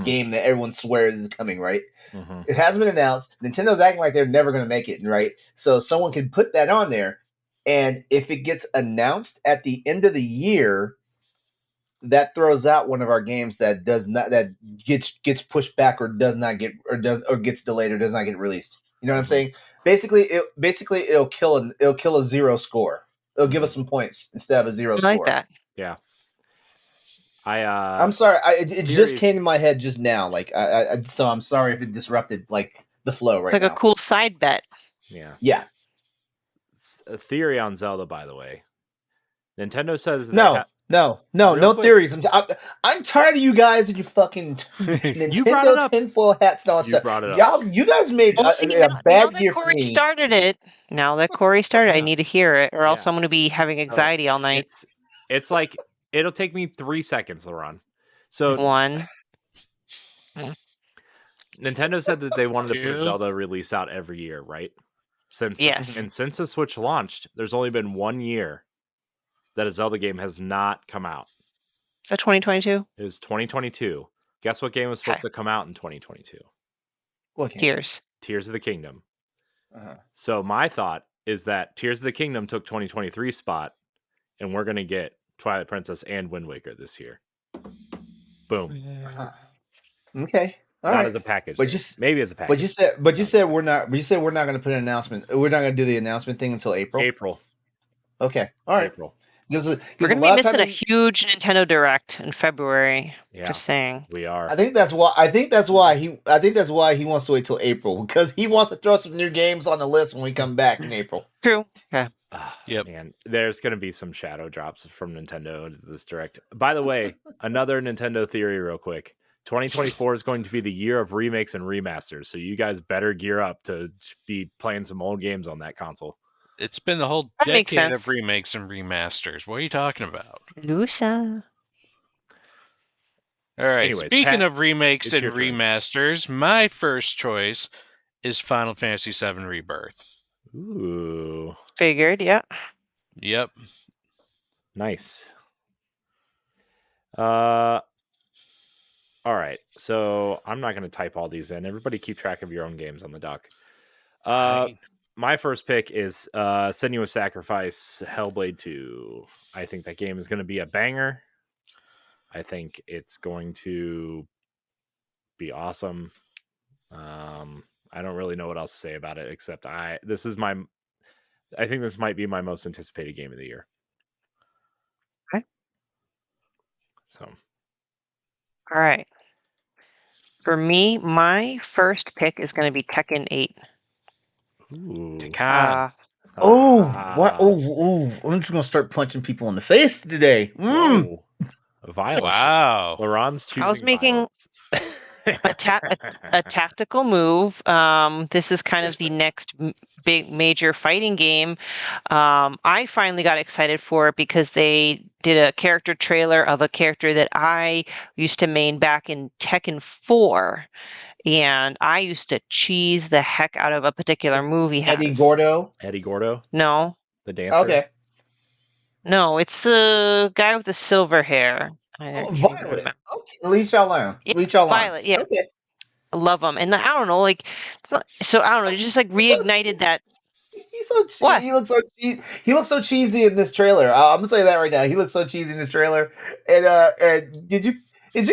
game that everyone swears is coming, right? Mm-hmm. It hasn't been announced. Nintendo's acting like they're never going to make it, right? So someone can put that on there, and if it gets announced at the end of the year, that throws out one of our games that gets pushed back or gets delayed or does not get released. You know what I'm saying? Basically, it'll kill a zero score. It'll give us some points instead of a zero score. I like that. Yeah. I'm sorry. It just came to my head just now. Like, so I'm sorry if it disrupted like the flow right now. It's like a cool side bet. Yeah. Yeah. It's a theory on Zelda, by the way. Nintendo says no theories. I'm tired of you guys and your fucking Nintendo tinfoil hats and all that stuff. Brought it up. You guys made a bad year for me. Now that Corey started, I need to hear it, or else I'm going to be having anxiety all night. It's like it'll take me 3 seconds, LeRon. So 1. Nintendo said that they wanted to put Zelda release out every year, right? Since the Switch launched, there's only been 1 year that a Zelda game has not come out. Is that 2022? It was 2022. Guess what game was supposed to come out in 2022? What game? Tears of the Kingdom. So my thought is that Tears of the Kingdom took 2023's spot, and we're going to get Twilight Princess and Wind Waker this year. Boom. Okay. All not right. as a package. But just maybe as a package. But you said we're not going to put an announcement. We're not going to do the announcement thing until April. Okay. All right. April. We're going to be missing a huge Nintendo Direct in February. Yeah, just saying. We are. I think that's why he wants to wait till April, because he wants to throw some new games on the list when we come back in April. True. Yeah. Yep. Man, there's going to be some shadow drops from Nintendo into this Direct. By the way, another Nintendo theory real quick. 2024 is going to be the year of remakes and remasters, so you guys better gear up to be playing some old games on that console. It's been the whole decade of remakes and remasters. What are you talking about? Lusa. All right. Anyways, speaking of remakes and remasters, my first choice is Final Fantasy VII Rebirth. Ooh. Figured, yeah. Yep. Nice. All right. So I'm not going to type all these in. Everybody keep track of your own games on the dock. My first pick is Senua's Sacrifice Hellblade 2. I think that game is going to be a banger. I think it's going to be awesome. I don't really know what else to say about it, except I think this might be my most anticipated game of the year. Okay. So. All right. For me, my first pick is going to be Tekken 8. Ooh. What? Oh! I'm just gonna start punching people in the face today. Violence. Wow. LeRon's choosing. I was making a tactical move. This is kind of the next big major fighting game. I finally got excited for it because they did a character trailer of a character that I used to main back in Tekken 4. And I used to cheese the heck out of a particular movie. Eddie Gordo? No. The dancer? Okay. No, it's the guy with the silver hair. Violet. Okay. Lee Shaolin. Violet, yeah. Okay. I love him. And I don't know, like, so I don't know, it just like reignited that. He's so cheesy. What? He looks so cheesy in this trailer. I'm gonna tell you that right now. He looks so cheesy in this trailer. And did you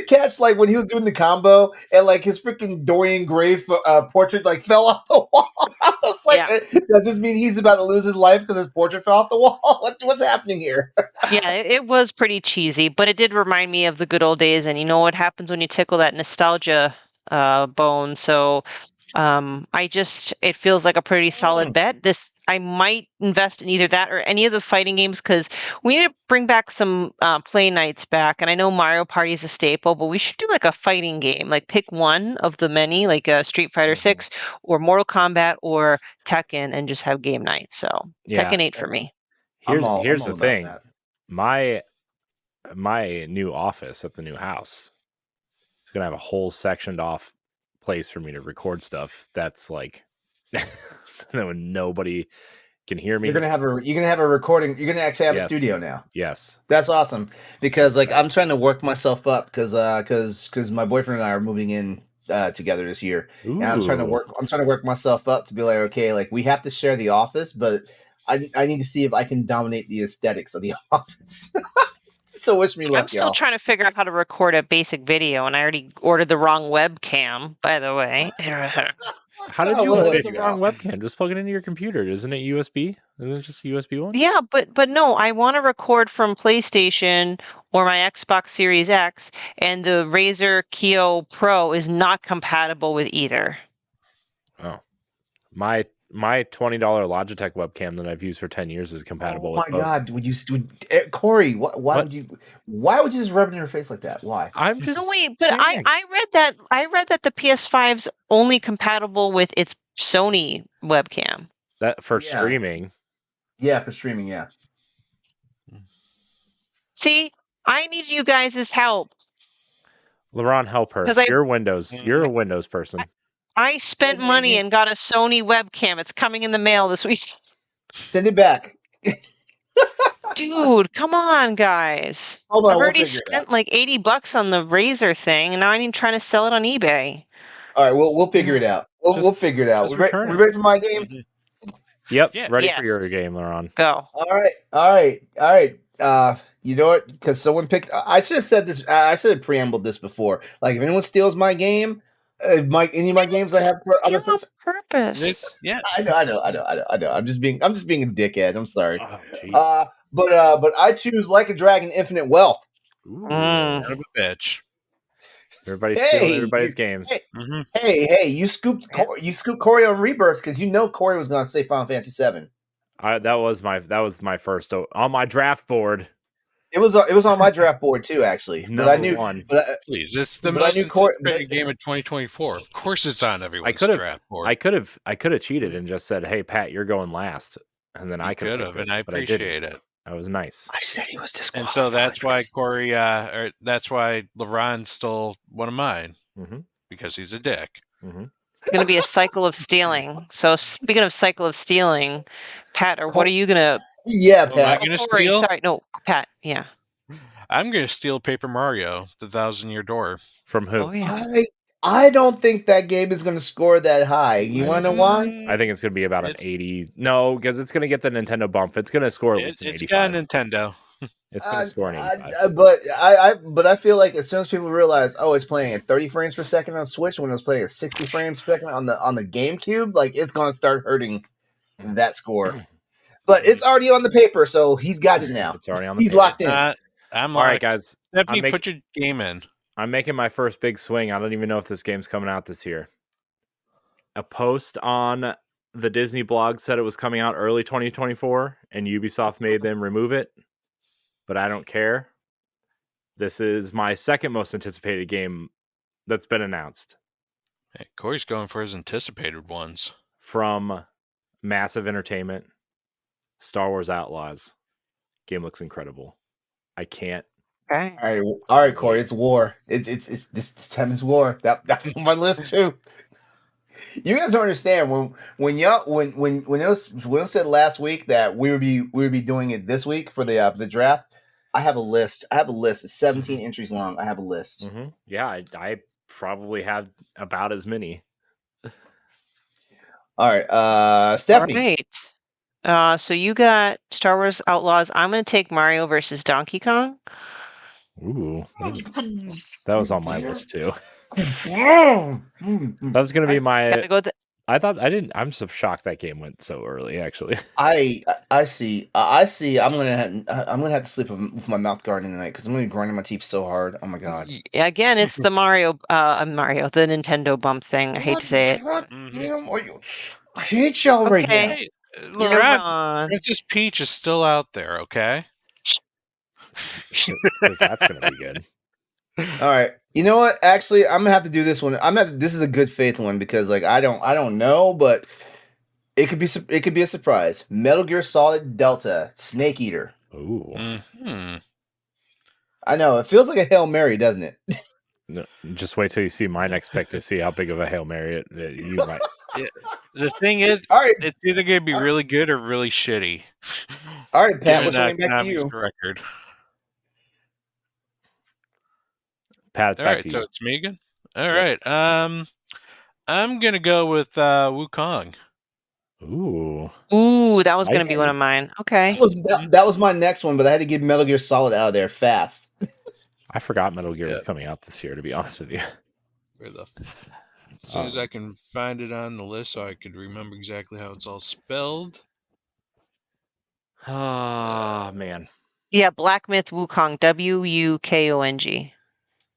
catch like when he was doing the combo and like his freaking Dorian Gray portrait like fell off the wall? was like, does this mean he's about to lose his life because his portrait fell off the wall? What's happening here? Yeah, it was pretty cheesy, but it did remind me of the good old days. And you know what happens when you tickle that nostalgia bone? So it feels like a pretty solid bet. I might invest in either that or any of the fighting games because we need to bring back some play nights back. And I know Mario Party is a staple, but we should do like a fighting game. Like pick one of the many, like Street Fighter 6 or Mortal Kombat or Tekken, and just have game night. So Tekken 8 for me. Here's the thing. My new office at the new house is gonna have a whole sectioned off place for me to record stuff. That's like when nobody can hear me. You're gonna have a recording. You're gonna actually have a studio now. Yes, that's awesome. Because like I'm trying to work myself up because my boyfriend and I are moving in together this year. Ooh. And I'm trying to work myself up to be like, okay, like we have to share the office, but I need to see if I can dominate the aesthetics of the office. So wish me luck. I'm still trying to figure out how to record a basic video, and I already ordered the wrong webcam, by the way. How did you order the wrong webcam? Just plug it into your computer. Isn't it USB? Isn't it just a USB one? Yeah, but no, I want to record from PlayStation or my Xbox Series X, and the Razer Kio Pro is not compatible with either. Oh, my $20 Logitech webcam that I've used for 10 years is compatible. Oh my God! Corey? Why would you just rub it in your face like that? Why? I'm just no wait, but I read that the PS5's only compatible with its Sony webcam. That for streaming. Yeah, for streaming. Yeah. See, I need you guys' help. LeRon, help her. You're a Windows person. I spent money and got a Sony webcam. It's coming in the mail this week. Send it back. Dude, come on, guys. Hold on, I've already spent like $80 on the Razer thing, and now I'm trying to sell it on eBay. All right, we'll figure it out. We'll figure it out. We ready for my game? Yep, ready for your game, LeRon. Go. All right. You know what? Because someone picked. I should have said this. I should have preambled this before. Like, if anyone steals my game, any of my games I have for other purpose. Yeah, I know. I'm just being a dickhead. I'm sorry. Oh, but I choose Like a Dragon: Infinite Wealth. Ooh, son of a bitch. Everybody's stealing everybody's games. Hey! You scooped Corey on Rebirth because you know Corey was going to say Final Fantasy VII. That was my first on my draft board. It was on my draft board too, actually. But I knew one. Please, it's the most anticipated game of 2024. Of course, it's on everyone's draft board. I could have cheated and just said, "Hey, Pat, you're going last," and then I could have, and I appreciate it. That was nice. I said he was disqualified, and so that's why Corey, that's why LeRon stole one of mine because he's a dick. Mm-hmm. It's going to be a cycle of stealing. So speaking of cycle of stealing, Pat, what are you going to... Yeah, Pat. Am I going to steal? Sorry, no, Pat, yeah. I'm going to steal Paper Mario, the 1,000-Year Door. From who? Oh, yeah. I don't think that game is going to score that high. You want to know why? I think it's going to be about an 80. No, because it's going to get the Nintendo bump. It's going to score at least an 85. It's got Nintendo. It's going to score an 85. But I feel like as soon as people realize, it's playing at 30 frames per second on Switch when it was playing at 60 frames per second on the GameCube, like it's going to start hurting that score. But it's already on the paper, so he's got it now. It's already on the paper. He's locked in. I'm all right, guys. Stephanie, put your game in. I'm making my first big swing. I don't even know if this game's coming out this year. A post on the Disney blog said it was coming out early 2024, and Ubisoft made them remove it. But I don't care. This is my second most anticipated game that's been announced. Hey, Corey's going for his anticipated ones. From Massive Entertainment, Star Wars Outlaws. Game looks incredible. I can't. Okay. All right, Corey. It's war. It's this time is war. That's on my list too. You guys don't understand when it said last week that we would be doing it this week for the draft. I have a list. It's 17 entries long. I have a list. Mm-hmm. Yeah, I probably have about as many. All right, Stephanie. All right. So you got Star Wars Outlaws. I'm going to take Mario versus Donkey Kong. Ooh, that was on my list too. That was going to be my. I'm so shocked that game went so early. Actually, I see. I'm gonna have to sleep with my mouth guarding tonight because I'm gonna be grinding my teeth so hard. Oh my god! Again, it's the the Nintendo bump thing. I hate to say it. I hate y'all right now. Okay, Hey, you're LeRon, wrong. Princess Peach is still out there, okay? because that's gonna be good. All right. You know what? Actually, I'm gonna have to do this one. This is a good faith one because like I don't know, but it could be a surprise. Metal Gear Solid Delta Snake Eater. Ooh. Mm-hmm. I know it feels like a Hail Mary, doesn't it? No, just wait till you see my next pick to see how big of a Hail Mary you might. The thing is, All right, it's either going to be really good or really shitty. all right, Pat. Given What's something back to Konami's you? record. Pat, it's All back right, to so you. it's me again. All Yep. right. I'm gonna go with Wukong. Ooh. Ooh, that was going to be Spicy. one of mine. Okay. That was my next one, but I had to get Metal Gear Solid out of there fast. I forgot Metal Gear was Yep. coming out this year. To be honest with you. Where the as soon as I can find it on the list so I could remember exactly how it's all spelled. Oh man. Yeah, Black Myth Wukong. Wukong.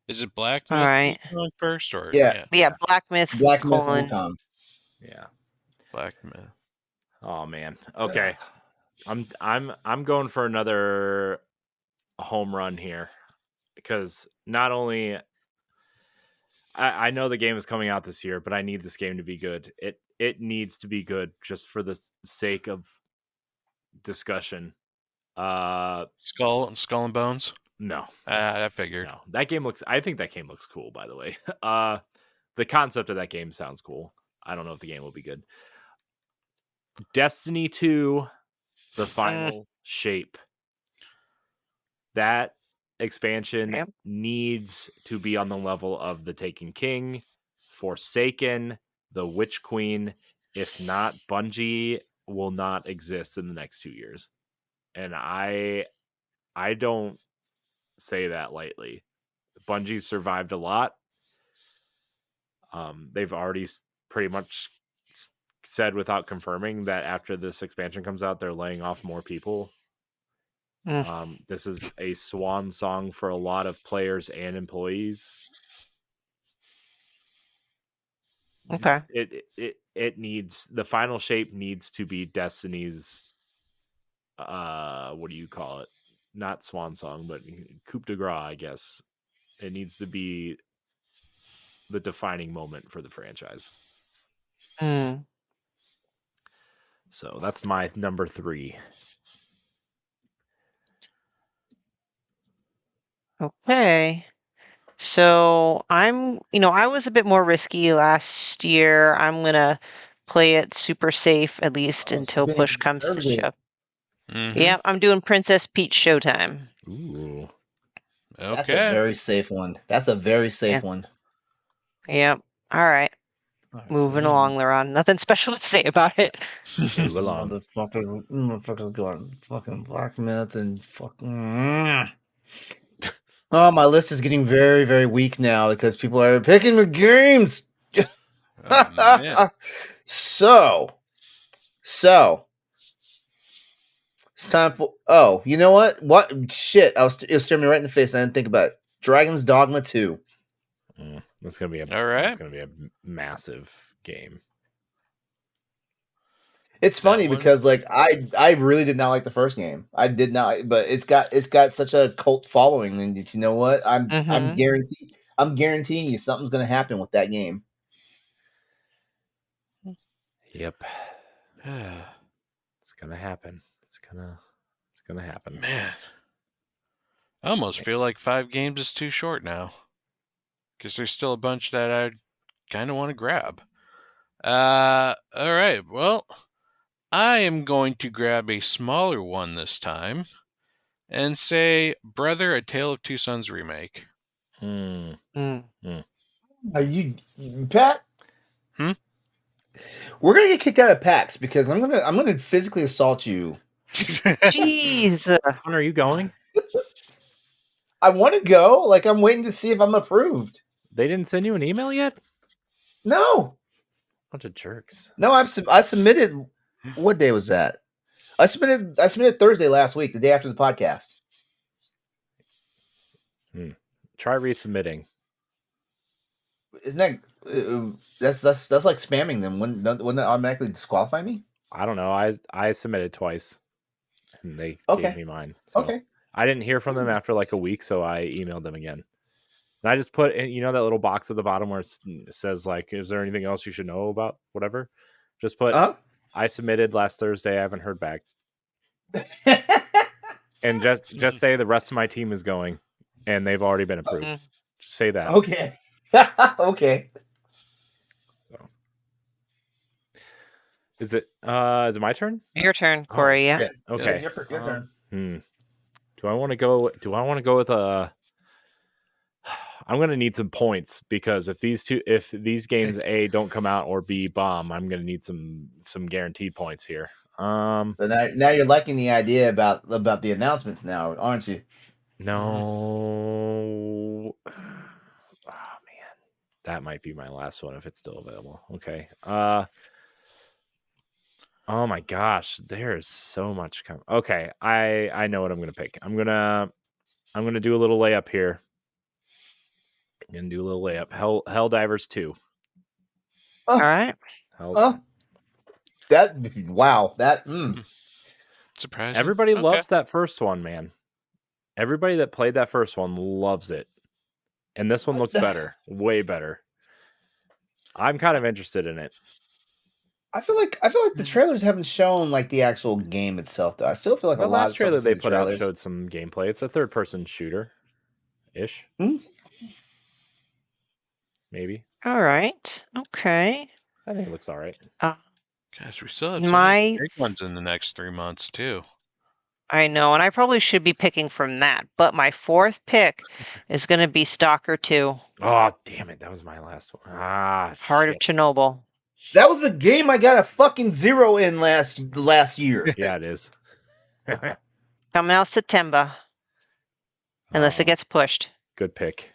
Is it Black All Myth right. Wukong first or Yeah. Yeah, Black Myth Black Myth colon. Wukong. Yeah. Black Myth? Oh man. Okay. I'm going for another home run here because not only I know the game is coming out this year, but I need this game to be good. It needs to be good just for the sake of discussion. Skull and Bones. No. I figured. No. I think that game looks cool, by the way. The concept of that game sounds cool. I don't know if the game will be good. Destiny 2, the final shape. That expansion Yep. needs to be on the level of The Taken King, Forsaken, The Witch Queen. If not, Bungie will not exist in the next 2 years. And I don't say that lightly. Bungie survived a lot. They've already pretty much said without confirming that after this expansion comes out, they're laying off more people. This is a swan song for a lot of players and employees. Okay. It needs, the final shape needs to be Destiny's what do you call it? Not swan song, but coup de grace, I guess. It needs to be the defining moment for the franchise. So that's my number 3. Okay. So I was a bit more risky last year. I'm going to play it super safe, at least until push comes to shove. Mm-hmm. Yeah, I'm doing Princess Peach Showtime. Ooh. Okay. That's a very safe one. Yeah. All right. Moving along, LeRon. Nothing special to say about it. Move along. Motherfucker's going fucking Black Myth and fucking. Oh, my list is getting very, very weak now because people are picking the games. Oh, man. So it's time for. Oh, you know what? What shit? It was staring me right in the face. And I didn't think about it. Dragon's Dogma 2. That's gonna be All right. That's gonna be a massive game. It's funny because like I really did not like the first game. I did not, but it's got such a cult following, and you know what? I'm guaranteeing you something's gonna happen with that game. Yep. It's gonna happen. It's gonna happen. Man. I almost feel like 5 games is too short now. Because there's still a bunch that I kind of want to grab. All right. Well, I am going to grab a smaller one this time and say Brother, A Tale of Two Sons remake. Are you Pat? We're gonna get kicked out of PAX because I'm gonna physically assault you. Jeez. When are you going? I want to go. Like I'm waiting to see if I'm approved. They didn't send you an email yet? No. Bunch of jerks. No, I submitted. What day was that? I submitted Thursday last week, the day after the podcast. Try resubmitting. Isn't that that's like spamming them? Wouldn't that automatically disqualify me? I don't know. I submitted twice, and they gave me mine. So Okay. I didn't hear from them after like a week, so I emailed them again. And I just put in, that little box at the bottom where it says like, "Is there anything else you should know about whatever?" Just put, "I submitted last Thursday. I haven't heard back." And just say the rest of my team is going, and they've already been approved. Just say that. Okay. Okay. So. Is it my turn? Your turn, Corey. Yeah. Okay. Yeah, your turn. Do I want to go with a? I'm going to need some points because if these games A don't come out or B bomb, I'm going to need some guaranteed points here. So now you're liking the idea about the announcements now, aren't you? No. Oh man, that might be my last one if it's still available. Okay. Oh my gosh, there's so much coming. Okay, I know what I'm gonna pick. I'm gonna do a little layup here. I'm gonna do a little layup. Helldivers 2. All right. Surprising. Everybody loves that first one, man. Everybody that played that first one loves it. And this one looks better. Way better. I'm kind of interested in it. I feel like the trailers haven't shown like the actual game itself though. I still feel like the a lot last of trailer they put trailers out showed some gameplay. It's a third-person shooter-ish. Maybe. All right. Okay. I think it looks all right. Gosh, we still have some big ones in the next 3 months too. I know, and I probably should be picking from that, but my fourth pick is going to be Stalker 2. Oh, damn it. That was my last one. Heart of Chernobyl. That was the game I got a fucking 0 in last year. Yeah, it is. Coming out September. Unless it gets pushed. Good pick.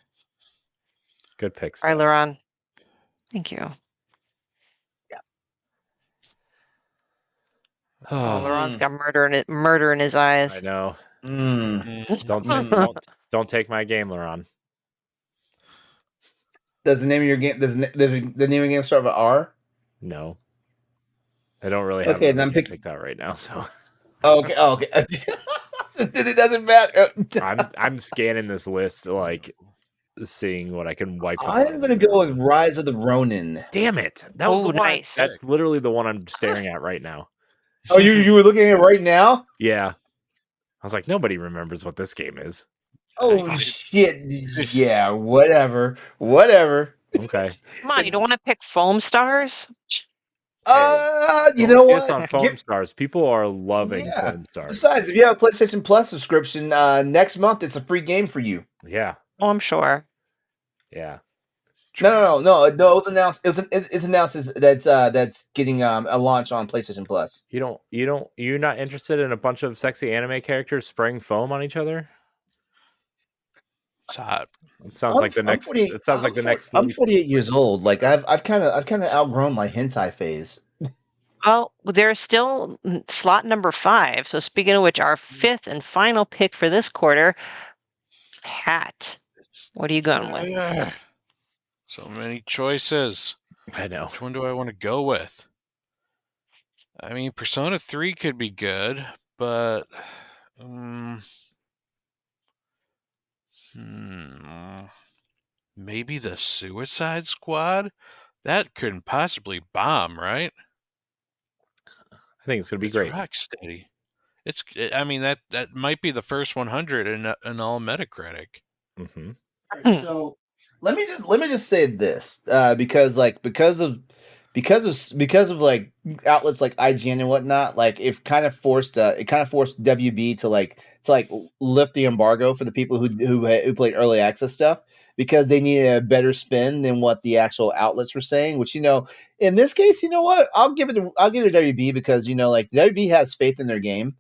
Good pick. All right, LeRon. Thank you. Yeah. Oh, LeRon's got murder in his eyes. I know. Don't take my game, LeRon. Does the name of your game the name of your game start with R? No. I don't really have it picked out right now, so. Okay. It doesn't matter. I'm scanning this list, like seeing what I can wipe. I'm gonna go with Rise of the Ronin. Damn it! That was nice. That's literally the one I'm staring at right now. Oh, you were looking at it right now? Yeah. I was like, nobody remembers what this game is. Oh shit! Yeah, whatever. Okay. Come on, you don't want to pick Foam Stars? You know what? It's on Foam Stars. People are loving Foam Stars. Besides, if you have a PlayStation Plus subscription, next month it's a free game for you. Yeah. Oh, I'm sure. Yeah. No. It was announced. It's announced that's getting a launch on PlayStation Plus. You're not interested in a bunch of sexy anime characters spraying foam on each other? It's hot. It sounds like the next. It sounds like the next. I'm 48 years old. Like I've kind of outgrown my hentai phase. Well, there's still slot number 5. So speaking of which, our 5th and final pick for this quarter, Pat. What are you going with? So many choices. I know. Which one do I want to go with? I mean, Persona 3 could be good, but maybe the Suicide Squad? That couldn't possibly bomb, right? I think it's going to be great. Rocksteady. I mean, that might be the first 100 in all Metacritic. Mm-hmm. So let me just say this, because of like outlets like IGN and whatnot, like it kind of forced WB to lift the embargo for the people who played early access stuff, because they needed a better spin than what the actual outlets were saying. Which, in this case, you know what? I'll give it to WB, because WB has faith in their game,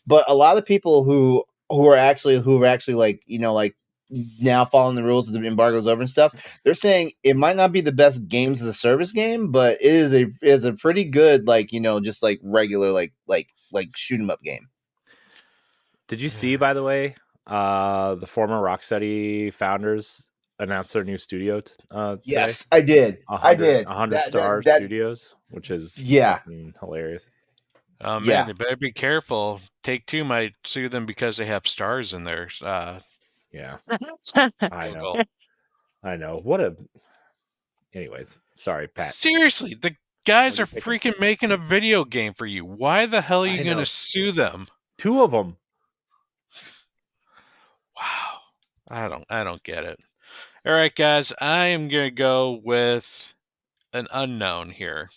but a lot of people who are actually now following the rules of the embargo's over and stuff. They're saying it might not be the best games as a service game, but it is a pretty good just like regular like shoot 'em up game. Did you see, by the way, the former Rocksteady founders announced their new studio today? Yes, I did. 100 Star Studios, which is fucking hilarious. Oh man, Yeah. they better be careful. Take-Two might sue them because they have stars in there. Yeah, logo. I know. What a. Anyways, sorry, Pat. Seriously, the guys What are are you picking? freaking making a video game for you. Why the hell are I you going know. to sue them? 2 of them. Wow. I don't get it. All right, guys, I am going to go with an unknown here.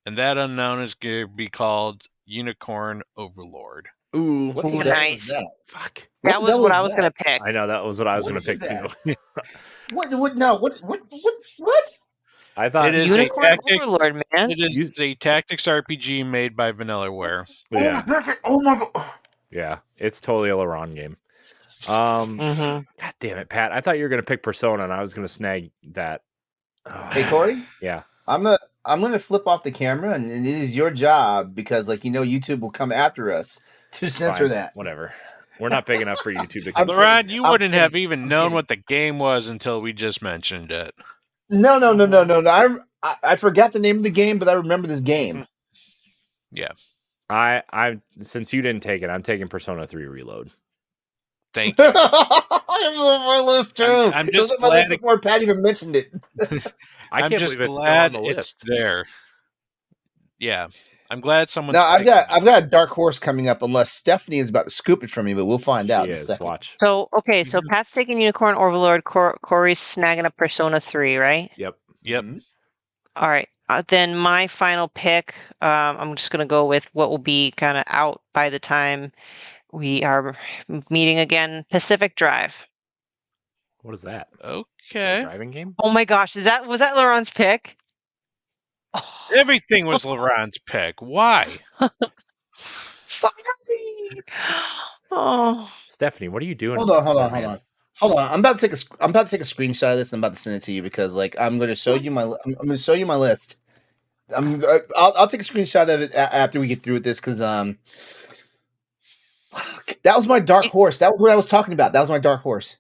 And that unknown is going to be called Unicorn Overlord. Ooh, What the Ooh, hell nice. is that? fuck. That was what I was going to pick. I know that was what I was going What to pick is that? too. What? No. What? I thought It is Unicorn Overlord, man. It is a tactics RPG made by Vanillaware. Yeah, Oh my god. yeah, it's totally a LeRon game. Mhm. God damn it, Pat! I thought you were going to pick Persona, and I was going to snag that. Hey Corey, Yeah, I'm gonna flip off the camera, and it is your job because YouTube will come after us to censor fine, that. whatever. We're not big enough for YouTube to. I'm come. LeRon, kidding. you I'm wouldn't kidding. have even I'm known kidding. what the game was until we just mentioned it. No. I forgot the name of the game, but I remember this game. Yeah. I since you didn't take it, I'm taking Persona 3 Reload. Thank you. I'm on my list too. I'm It was just on my list glad before Pat even mentioned it. I I'm can't just believe it's still on glad the it's list. there. Yeah. I'm glad someone's Now I've picking got a dark horse coming up, unless Stephanie is about to scoop it from me, but we'll find out She in a is. second. Watch. So, okay, so Pat's taking Unicorn Overlord, Corey's snagging up Persona 3, right? Yep. Yep. Mhm. All right. Then my final pick, I'm just going to go with what will be kind of out by the time we are meeting again, Pacific Drive. What is that? Is that Okay. a driving game? Oh my gosh, was that LeRon's pick? Oh, Everything was LeRon's pick. Why? sorry. Oh, Stephanie, what are you doing? Hold to on, this hold poor on, hold man? on. Hold on. I'm about to take a screenshot of this and I'm about to send it to you because I'm going to show you I'm going to show you my list. I'll take a screenshot of it after we get through with this because that was my dark horse. That was what I was talking about. That was my dark horse.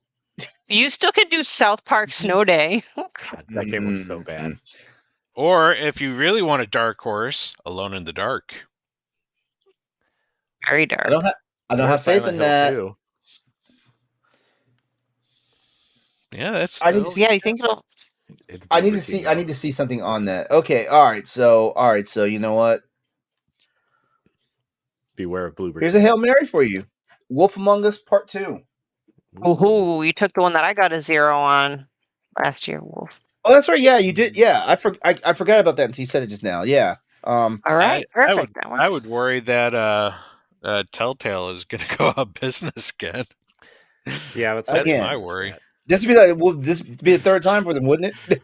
you still could do South Park Snow Day. God, that game was so bad. Or if you really want a dark horse, Alone in the Dark. Very dark. I don't have faith Silent in Hill that. 2. Yeah, that's I need to still... Yeah, you think it'll? It's I need Bloober to see. Team, I though. need to see something on that. Okay. All right. So you know what? Beware of Bloober Here's Team. a Hail Mary for you. Wolf Among Us Part 2. Oh, you took the one that I got a 0 on last year, Wolf. Oh, that's right. Yeah, you did. Yeah, I forgot about that until you said it just now. Yeah. All right, perfect. That I works. would worry that Telltale is going to go out of business again. Yeah, that's Again. my worry. This would be like, will this be the third time for them, wouldn't it?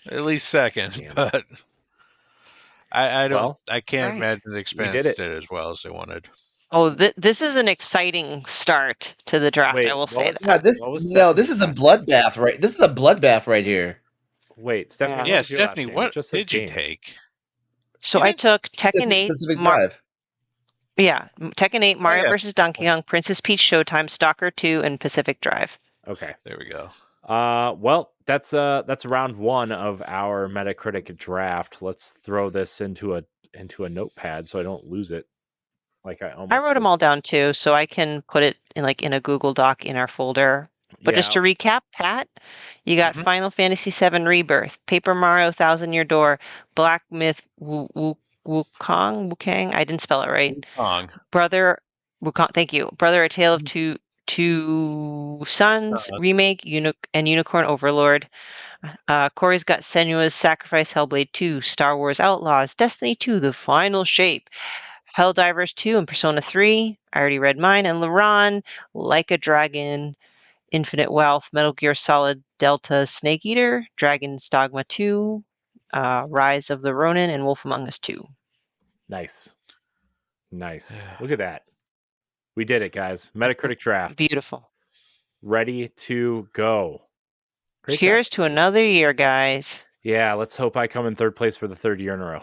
At least second, Damn. but I don't. Well, I can't right. imagine the Expanse did did it. as well as they wanted. Oh, this is an exciting start to the draft. Wait, I will what say was that. Yeah, What was this is a Stephanie's last bloodbath, right? This is a bloodbath right here. Wait, Stephanie, what Yeah. was your last Stephanie, game? what It just says did you game. take? So You I didn't- took Tekken 8, Pacific Drive. Tekken 8, Mario yeah. vs. Donkey Kong, Princess Peach Showtime, Stalker 2, and Pacific Drive. Okay. There we go. Well, that's round 1 of our Metacritic draft. Let's throw this into a notepad so I don't lose it. Like I wrote them all down too, so I can put it in a Google Doc in our folder. But just to recap, Pat, you got Mhm. Final Fantasy VII Rebirth, Paper Mario Thousand Year Door, Black Myth Wukong. I didn't spell it right. Wukong. Brother Wukong. Thank you. Brother: A Tale of Two Sons remake, and Unicorn Overlord. Corey's got Senua's Sacrifice, Hellblade 2, Star Wars Outlaws, Destiny 2, The Final Shape, Helldivers 2, and Persona 3. I already read mine. And LeRon, Like a Dragon, Infinite Wealth, Metal Gear Solid Delta Snake Eater, Dragon's Dogma 2, Rise of the Ronin, and Wolf Among Us 2. Nice. Look at that. We did it, guys. Metacritic draft. Beautiful. ready to go. Great Cheers job. to another year, guys. Yeah, let's hope I come in third place for the third year in a row.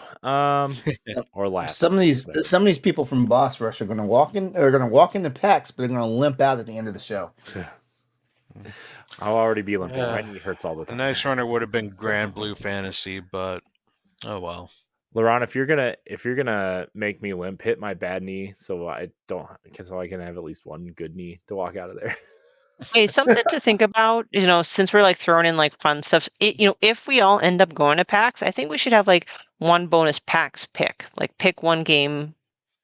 Or last. Some of these whatever. people from Boss Rush are going to walk into packs, but they're going to limp out at the end of the show. I'll already be limping. My knee hurts all the A time. nice runner would have been Grand Blue Fantasy, but oh well. LeRon, if you're gonna make me limp, hit my bad knee so I can have at least one good knee to walk out of there. Hey, something to think about, since we're like throwing in like fun stuff, if we all end up going to PAX, I think we should have like one bonus PAX pick. Like pick one game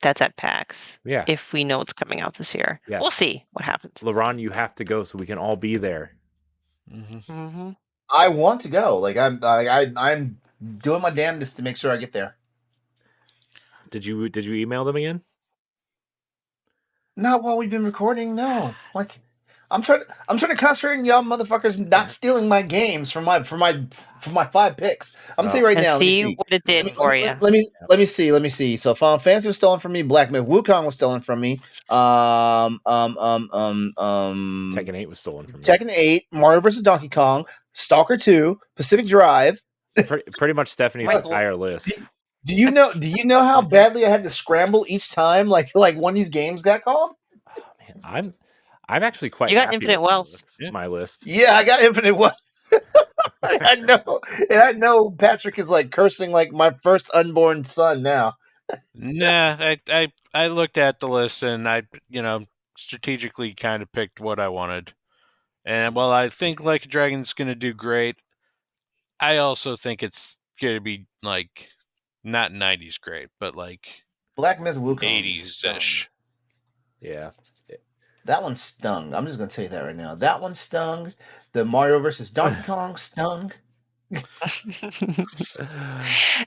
that's at PAX. Yeah. If we know it's coming out this year. Yes. We'll see what happens. LeRon, you have to go so we can all be there. Mm-hmm. I want to go. Like I'm doing my damnedest to make sure I get there. Did you email them again? Not while we've been recording. No, like I'm trying to concentrate on y'all motherfuckers not stealing my games from my 5 picks. I'm gonna tell you right And now. see Let me see what it did for you. Let me see. So Final Fantasy was stolen from me. Black Myth Wukong was stolen from me. Tekken 8 was stolen from you. Tekken 8, Mario vs. Donkey Kong, Stalker 2, Pacific Drive. Pretty much Stephanie's entire list. Do you know how badly I had to scramble each time like one of these games got called? Oh, man, I'm actually quite You got happy Infinite with Wealth. my list. Yeah, I got Infinite Wealth. I know Patrick is like cursing like my first unborn son now. Nah, I looked at the list and I strategically kind of picked what I wanted. And while I think Like a Dragon's going to do great, I also think it's going to be like not 90s great, but like Black Myth Wukong 80s-ish. Yeah. That one stung. I'm just gonna tell you that right now. That one stung. The Mario vs. Donkey Kong stung. Right.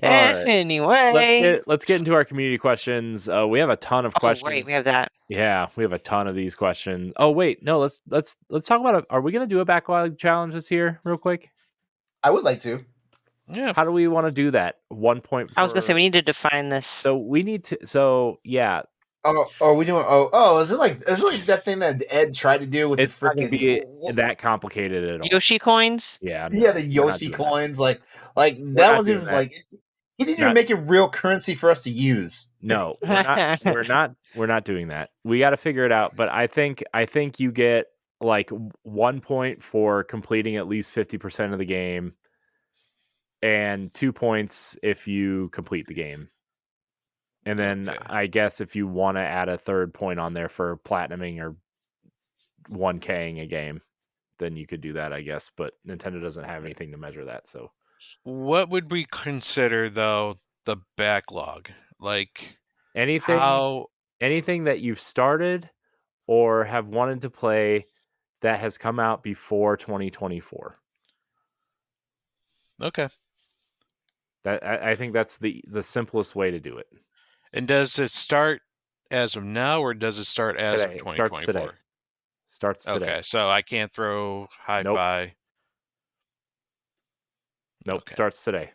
Anyway, let's get into our community questions. We have a ton of questions. Right, we have that. Yeah, we have a ton of these questions. Oh wait, no, let's talk about are we going to do a backlog challenge this year real quick? I would like to. Yeah. How do we want to do that? 1 point. I was gonna say we need to define this. So we need to. So yeah. Oh, are we doing? Is it like that thing that Ed tried to do with It's the not going to be freaking that complicated at all. Yoshi coins? Yeah. Yeah, the Yoshi coins. Like that not wasn't even doing like he didn't even make it real currency for us to use. No, we're not doing that. We got to figure it out. But I think you get like 1 point for completing at least 50% of the game, and 2 points if you complete the game. And then I guess if you want to add a third point on there for platinuming or 1K'ing a game, then you could do that, I guess. But Nintendo doesn't have anything to measure that. So, what would we consider though the backlog? Like anything that you've started or have wanted to play that has come out before 2024. Okay. That I think that's the simplest way to do it. And does it start as of now, or does it start as today. of 2024? Starts today. Okay, so I can't throw hi-fi. Nope. Starts today.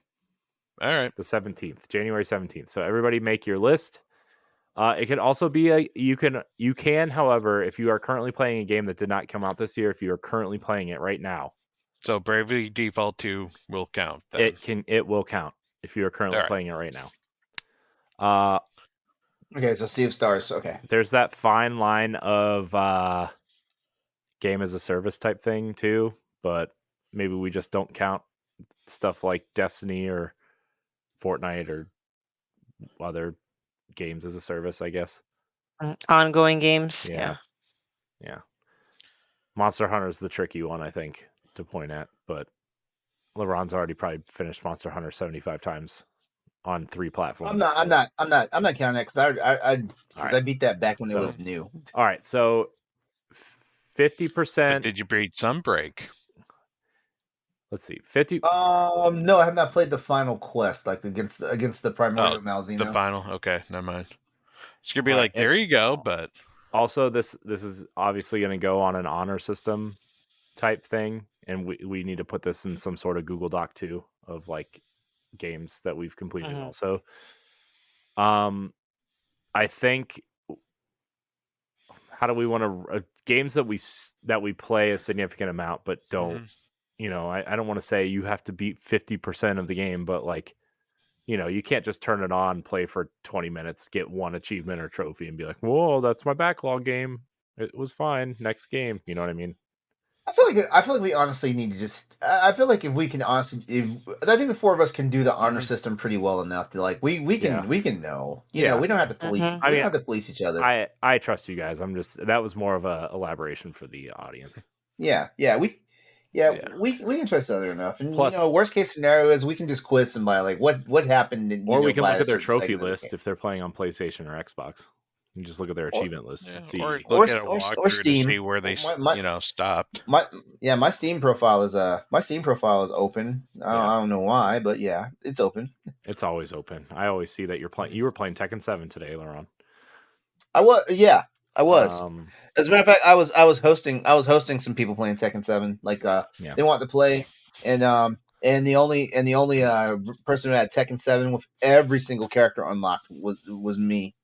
All right. The 17th, January 17th. So everybody make your list. It could also be you can, however, if you are currently playing a game that did not come out this year, if you are currently playing it right now. So Bravely Default 2 will count then. It will count if you are currently playing it right now. Okay, so Sea of Stars. Okay. There's that fine line of game as a service type thing too, but maybe we just don't count stuff like Destiny or Fortnite or other games as a service, I guess. Ongoing games. Yeah. Monster Hunter is the tricky one, I think, to point at, but LeRon's already probably finished Monster Hunter 75 times on 3 platforms. I'm not counting that because I beat that back when it was new. All right, so 50%. Did you beat Sunbreak? Let's see, 50. No, I have not played the final quest, like against the Primordial Malzeno. The final. Okay, never mind. It's gonna be like, there you go, but also this is obviously going to go on an honor system type thing, and we need to put this in some sort of Google Doc too of like games that we've completed. Also, I think, how do we want to games that we play a significant amount, but don't. I don't want to say you have to beat 50% of the game, but like, you can't just turn it on, play for 20 minutes, get one achievement or trophy, and be like, "Whoa, that's my backlog game. It was fine. Next game." You know what I mean? I feel like we honestly need to just. I feel like if we can honestly, I think the four of us can do the honor system pretty well enough to like we can know. We don't have to police. We don't have to police each other. I trust you guys. That was more of a elaboration for the audience. We can trust each other enough. And plus, worst case scenario is we can just quiz somebody like what happened. Or we can look at their trophy list if they're playing on PlayStation or Xbox. You just look at their achievement list and see, or look at a walkthrough Steam to see where they stopped. My Steam profile is open. I don't know why, but yeah, it's open. It's always open. I always see that you were playing Tekken 7 today, LeRon. I was. As a matter of fact, I was hosting some people playing Tekken 7. Like they want to play, and the only person who had Tekken 7 with every single character unlocked was me.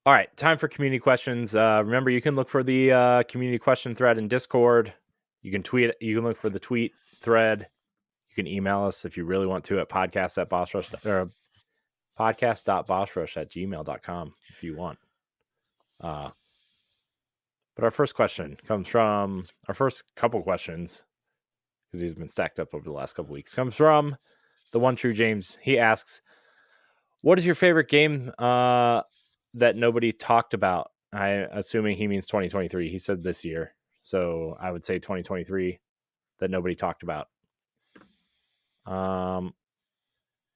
All right, time for community questions. Remember, you can look for the community question thread in Discord. You can tweet. You can look for the tweet thread. You can email us if you really want to at podcast.bossrush@gmail.com if you want. But our first question comes from our first couple questions, because he's been stacked up over the last couple weeks, comes from the one true James. He asks, "What is your favorite game that nobody talked about?" Assuming he means 2023. He said this year, so I would say 2023 that nobody talked about. I'm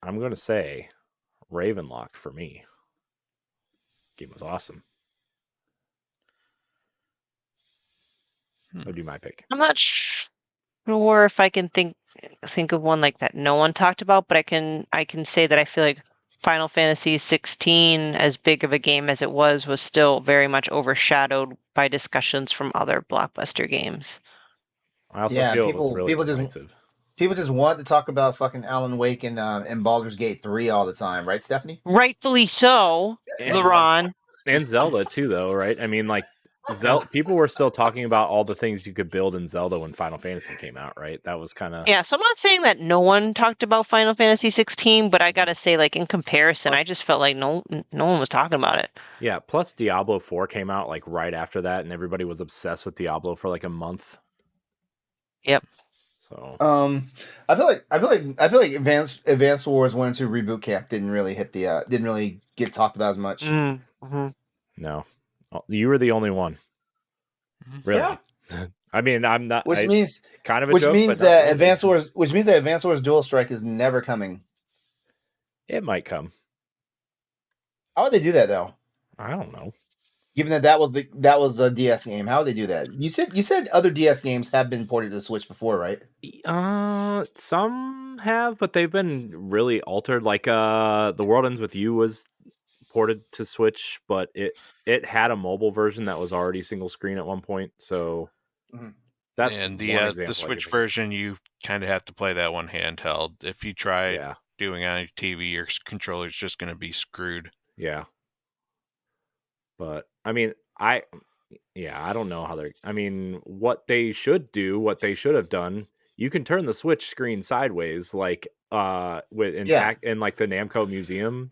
going to say Ravenlock for me. Game was awesome. That would be my pick. I'm not sure if I can think of one like that no one talked about, but I can say that I feel like Final Fantasy 16, as big of a game as it was still very much overshadowed by discussions from other blockbuster games. I also feel it was really divisive. People just want to talk about fucking Alan Wake and Baldur's Gate 3 all the time, right, Stephanie? Rightfully so, LeRon. And Zelda too, though, right? I mean, like, people were still talking about all the things you could build in Zelda when Final Fantasy came out, right? That was kind of... Yeah, so I'm not saying that no one talked about Final Fantasy 16, but I gotta say, like, in comparison, I just felt like no one was talking about it. Yeah, plus Diablo 4 came out, like, right after that, and everybody was obsessed with Diablo for, like, a month. Yep. So... I feel like Advanced Wars 1 and 2 Reboot Camp didn't really get talked about as much. Mm-hmm. No. You were the only one. Really? Yeah. I mean, I'm not. Which means that Advanced Wars Dual Strike is never coming. It might come. How would they do that though? I don't know. Given that was a DS game, how would they do that? You said other DS games have been ported to Switch before, right? Some have, but they've been really altered. Like The World Ends With You was ported to Switch, but it had a mobile version that was already single screen at one point. So that's the Switch version. You kind of have to play that one handheld. If you try doing it on your TV, your controller's just going to be screwed. Yeah. But I mean, I don't know how they're. I mean, what they should have done. You can turn the Switch screen sideways, like in like the Namco Museum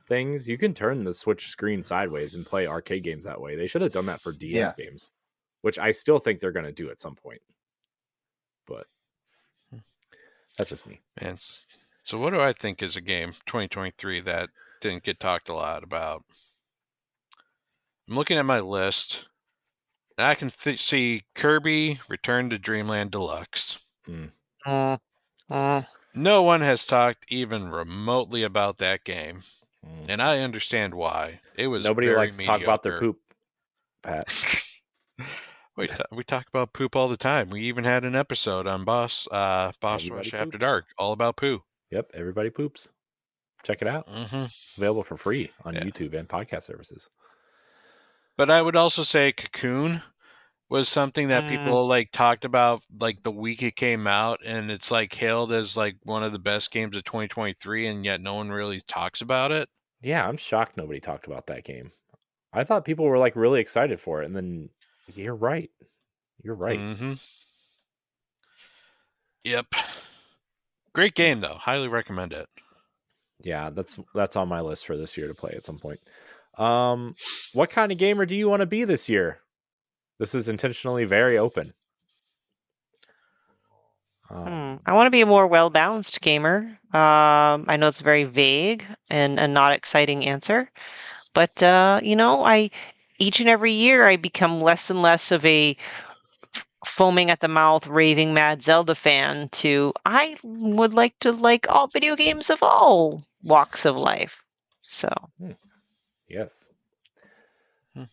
things. You can turn the Switch screen sideways and play arcade games that way. They should have done that for DS games, which I still think they're going to do at some point. But that's just me. And so, what do I think is a game 2023 that didn't get talked a lot about? I'm looking at my list, and I can see Kirby Return to Dreamland Deluxe. No one has talked even remotely about that game, and I understand why. It was nobody very likes to talk about their poop, Pat. We talk about poop all the time. We even had an episode on Boss Rush After Dark all about poo. Yep, everybody poops. Check it out. Available for free on YouTube and podcast services. But I would also say Cocoon was something that people like talked about like the week it came out, and it's like hailed as like one of the best games of 2023, and yet no one really talks about it. Yeah, I'm shocked nobody talked about that game. I thought people were like really excited for it, and then you're right. You're right. Mm-hmm. Yep. Great game though. Highly recommend it. Yeah, that's on my list for this year to play at some point. What kind of gamer do you want to be this year? This is intentionally very open. I want to be a more well-balanced gamer. I know it's a very vague and a not exciting answer, but each and every year I become less and less of a foaming at the mouth, raving mad Zelda fan to I would like to like all video games of all walks of life. So, Yes.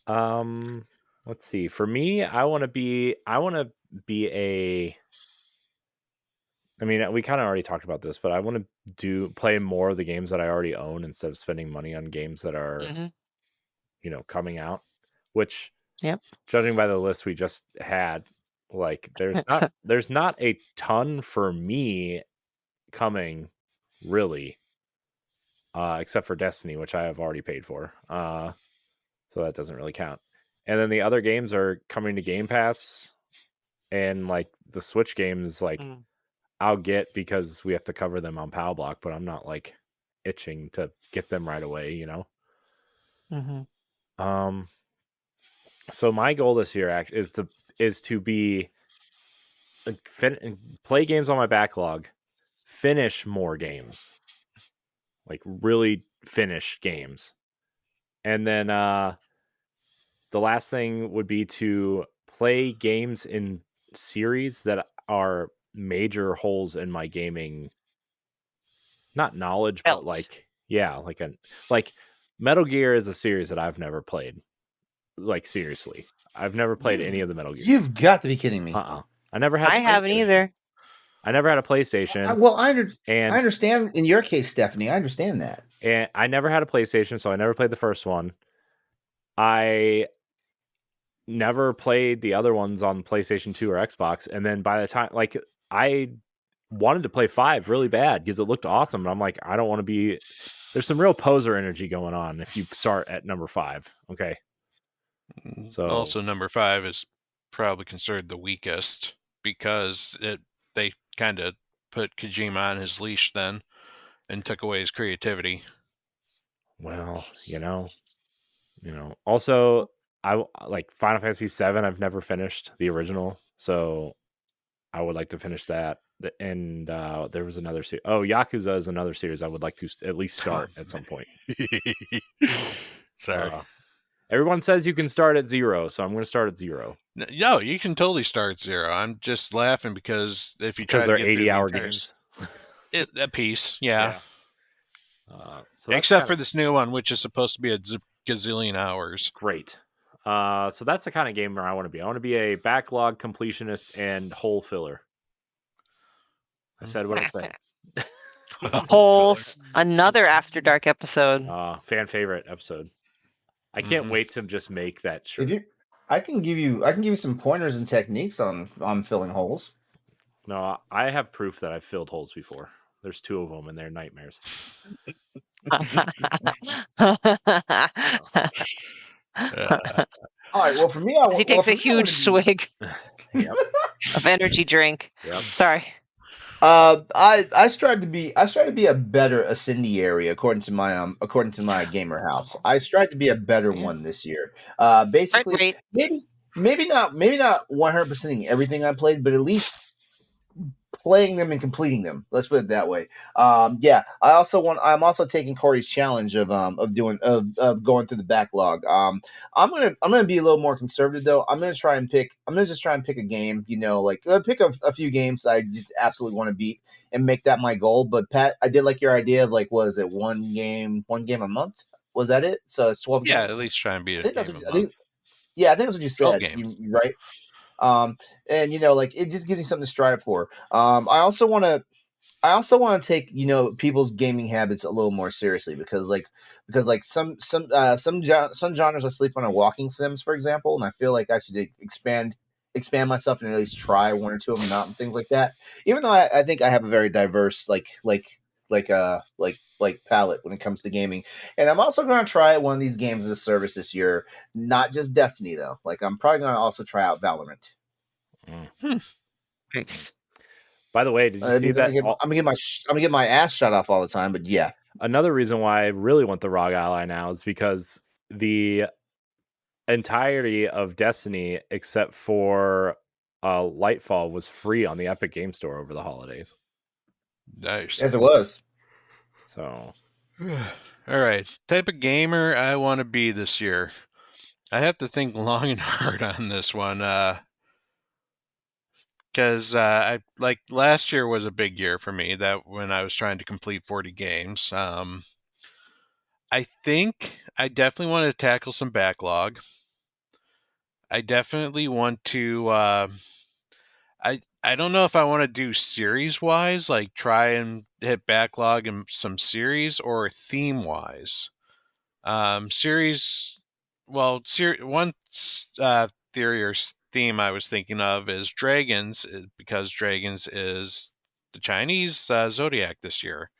Let's see. For me, I want to be a. I mean, we kind of already talked about this, but I want to play more of the games that I already own instead of spending money on games that are, coming out. Which, yep. Judging by the list we just had, like there's not a ton for me coming, really, except for Destiny, which I have already paid for. So that doesn't really count. And then the other games are coming to Game Pass, and like the Switch games, like I'll get because we have to cover them on PAL Block, but I'm not like itching to get them right away, So my goal this year is to be play games on my backlog, finish more games, like really finish games, and then the last thing would be to play games in series that are major holes in my gaming, not knowledge, but like Metal Gear is a series that I've never played. Like seriously, I've never played any of the Metal Gear. You've got to be kidding me. I never had. I haven't either. I never had a PlayStation. I understand in your case, Stephanie. I understand that. And I never had a PlayStation, so I never played the first one. I never played the other ones on PlayStation 2 or Xbox. And then by the time, like, I wanted to play 5 really bad because it looked awesome. And I'm like, I don't want to be. There's some real poser energy going on if you start at number 5. Okay. So also number 5 is probably considered the weakest because they kind of put Kojima on his leash then and took away his creativity. Well, also I like Final Fantasy 7. I've never finished the original, so I would like to finish that. And there was another series. Oh, Yakuza is another series I would like to at least start at some point. Sorry. Everyone says you can start at 0, so I'm going to start at 0. No, you can totally start 0. I'm just laughing because if you try they're to get 80-hour games. A piece, yeah. So except for this new one, which is supposed to be a gazillion hours. Great. So that's the kind of gamer I want to be. I want to be a backlog completionist and hole filler. I said what I said. Holes. Another After Dark episode. Fan favorite episode. I can't wait to just make that shirt. I can give you some pointers and techniques on filling holes. No, I have proof that I've filled holes before. There's 2 of them, and they're nightmares. All right. Well, for me, he takes a huge swig of energy drink. Yep. Sorry. I strive to be a better incendiary according to my gamer house. I strive to be a better one this year. Basically, maybe not 100%ing everything I played, but at least playing them and completing them. Let's put it that way. I'm also taking Corey's challenge of going through the backlog. I'm gonna be a little more conservative though. I'm gonna just try and pick a game. Pick a few games that I just absolutely want to beat and make that my goal. But Pat, I did like your idea of like, was it one game a month? Was that it? So it's 12 games. Yeah, at least try and beat it. I think that's what you said. Right. And it just gives me something to strive for. I also want to take people's gaming habits a little more seriously because some genres I sleep on are walking sims, for example, and I feel like I should expand myself and at least try one or two of them out and things like that. Even though I think I have a very diverse like palette when it comes to gaming. And I'm also going to try one of these games as a service this year, not just Destiny though. Like I'm probably going to also try out Valorant. Nice. By the way, did you see that? I'm gonna get my ass shot off all the time, but yeah. Another reason why I really want the ROG Ally now is because the entirety of Destiny, except for Lightfall, was free on the Epic Game Store over the holidays. Nice. As it was. So, all right, type of gamer I want to be this year. I have to think long and hard on this one. Because I like last year was a big year for me. That when I was trying to complete 40 games. I think I definitely want to tackle some backlog. I definitely want to. I don't know if I want to do series wise, like try and hit backlog in some series, or theme wise. Series. Well, one theory or theme I was thinking of is dragons, because dragons is the Chinese zodiac this year.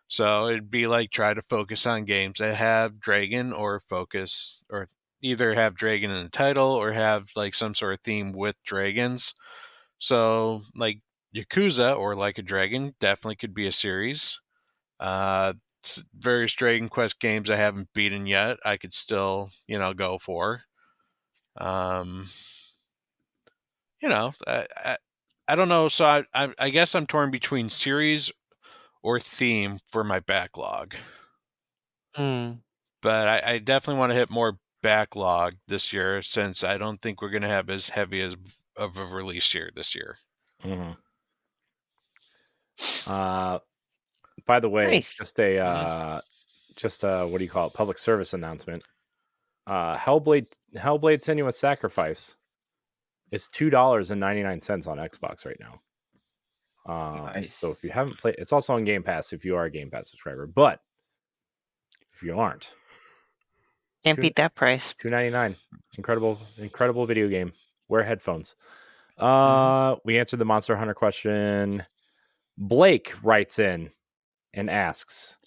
So it'd be like try to focus on games that have dragon, or focus, or either have dragon in the title or have like some sort of theme with dragons. So like Yakuza or Like a Dragon definitely could be a series. Various Dragon Quest games I haven't beaten yet, I could still, go for. I don't know. So I guess I'm torn between series or theme for my backlog. But I definitely want to hit more backlog this year, since I don't think we're going to have as heavy of a release year this year. by the way, Nice. just a what do you call it? Public service announcement. Hellblade Senua's Sacrifice is $2.99 on Xbox right now. Nice. So if you haven't played, it's also on Game Pass if you are a Game Pass subscriber. But if you aren't, Can't beat that price. $2.99. Incredible video game. Wear headphones. We answered the Monster Hunter question. Blake writes in and asks,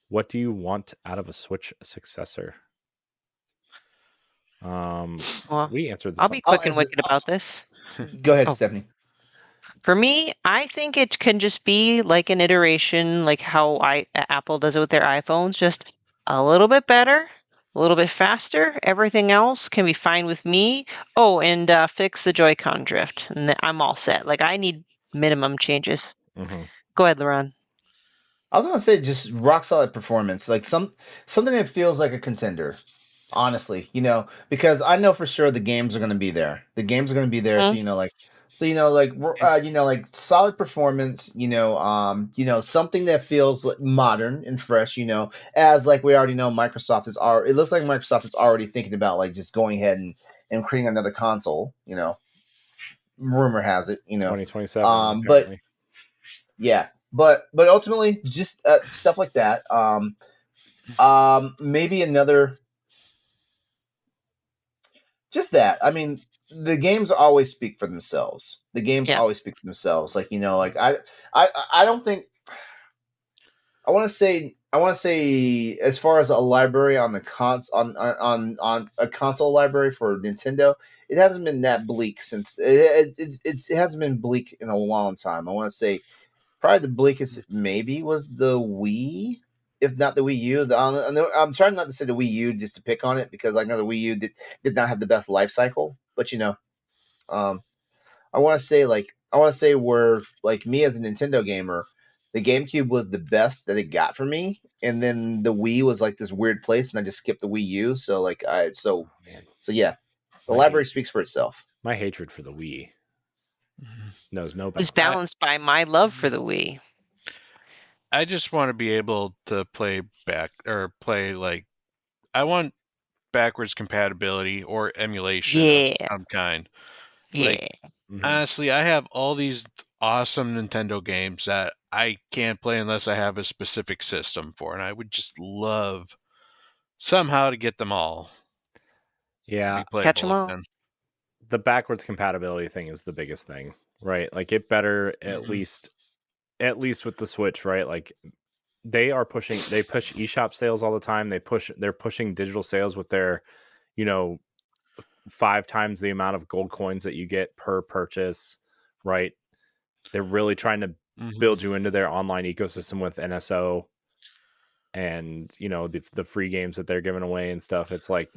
what do you want out of a Switch successor? Well, we answered this. I'll be quick and wicked about this. Go ahead, Stephanie. For me, I think it can just be like an iteration, like how Apple does it with their iPhones, just a little bit better, a little bit faster. Everything else can be fine with me. Oh, and fix the Joy-Con drift, and I'm all set. Like I need minimum changes. Go ahead, LeRon. I was gonna say just rock solid performance, like something that feels like a contender. Honestly, because I know for sure the games are gonna be there. The games are gonna be there, like solid performance. Something that feels like modern and fresh. As like we already know, Microsoft is already. It looks like Microsoft is already thinking about like just going ahead and creating another console. Rumor has it. 2027. But yeah. But ultimately, just stuff like that. Maybe another. Just that. I mean, the games always speak for themselves. The games always speak for themselves. Like I don't think. I want to say as far as a library on the on a console library for Nintendo, it hasn't been that bleak since it hasn't been bleak in a long time. I want to say. Probably the bleakest maybe was the Wii, if not the Wii U. I'm trying not to say the Wii U just to pick on it, because I know the Wii U did not have the best life cycle. But I want to say where like me as a Nintendo gamer, the GameCube was the best that it got for me, and then the Wii was like this weird place, and I just skipped the Wii U. So like yeah, the library speaks for itself. My hatred for the Wii knows no bounds. Is balanced by my love for the Wii. I just want to be able to play like I want backwards compatibility or emulation of some kind. Like honestly, I have all these awesome Nintendo games that I can't play unless I have a specific system for, and I would just love somehow to get them all. Yeah, catch them all. The backwards compatibility thing is the biggest thing, right? Like it better at least at least with the Switch, right? Like they push eShop sales all the time. They're pushing digital sales with their, 5 times the amount of gold coins that you get per purchase, right? They're really trying to build you into their online ecosystem with NSO and, the free games that they're giving away and stuff. It's like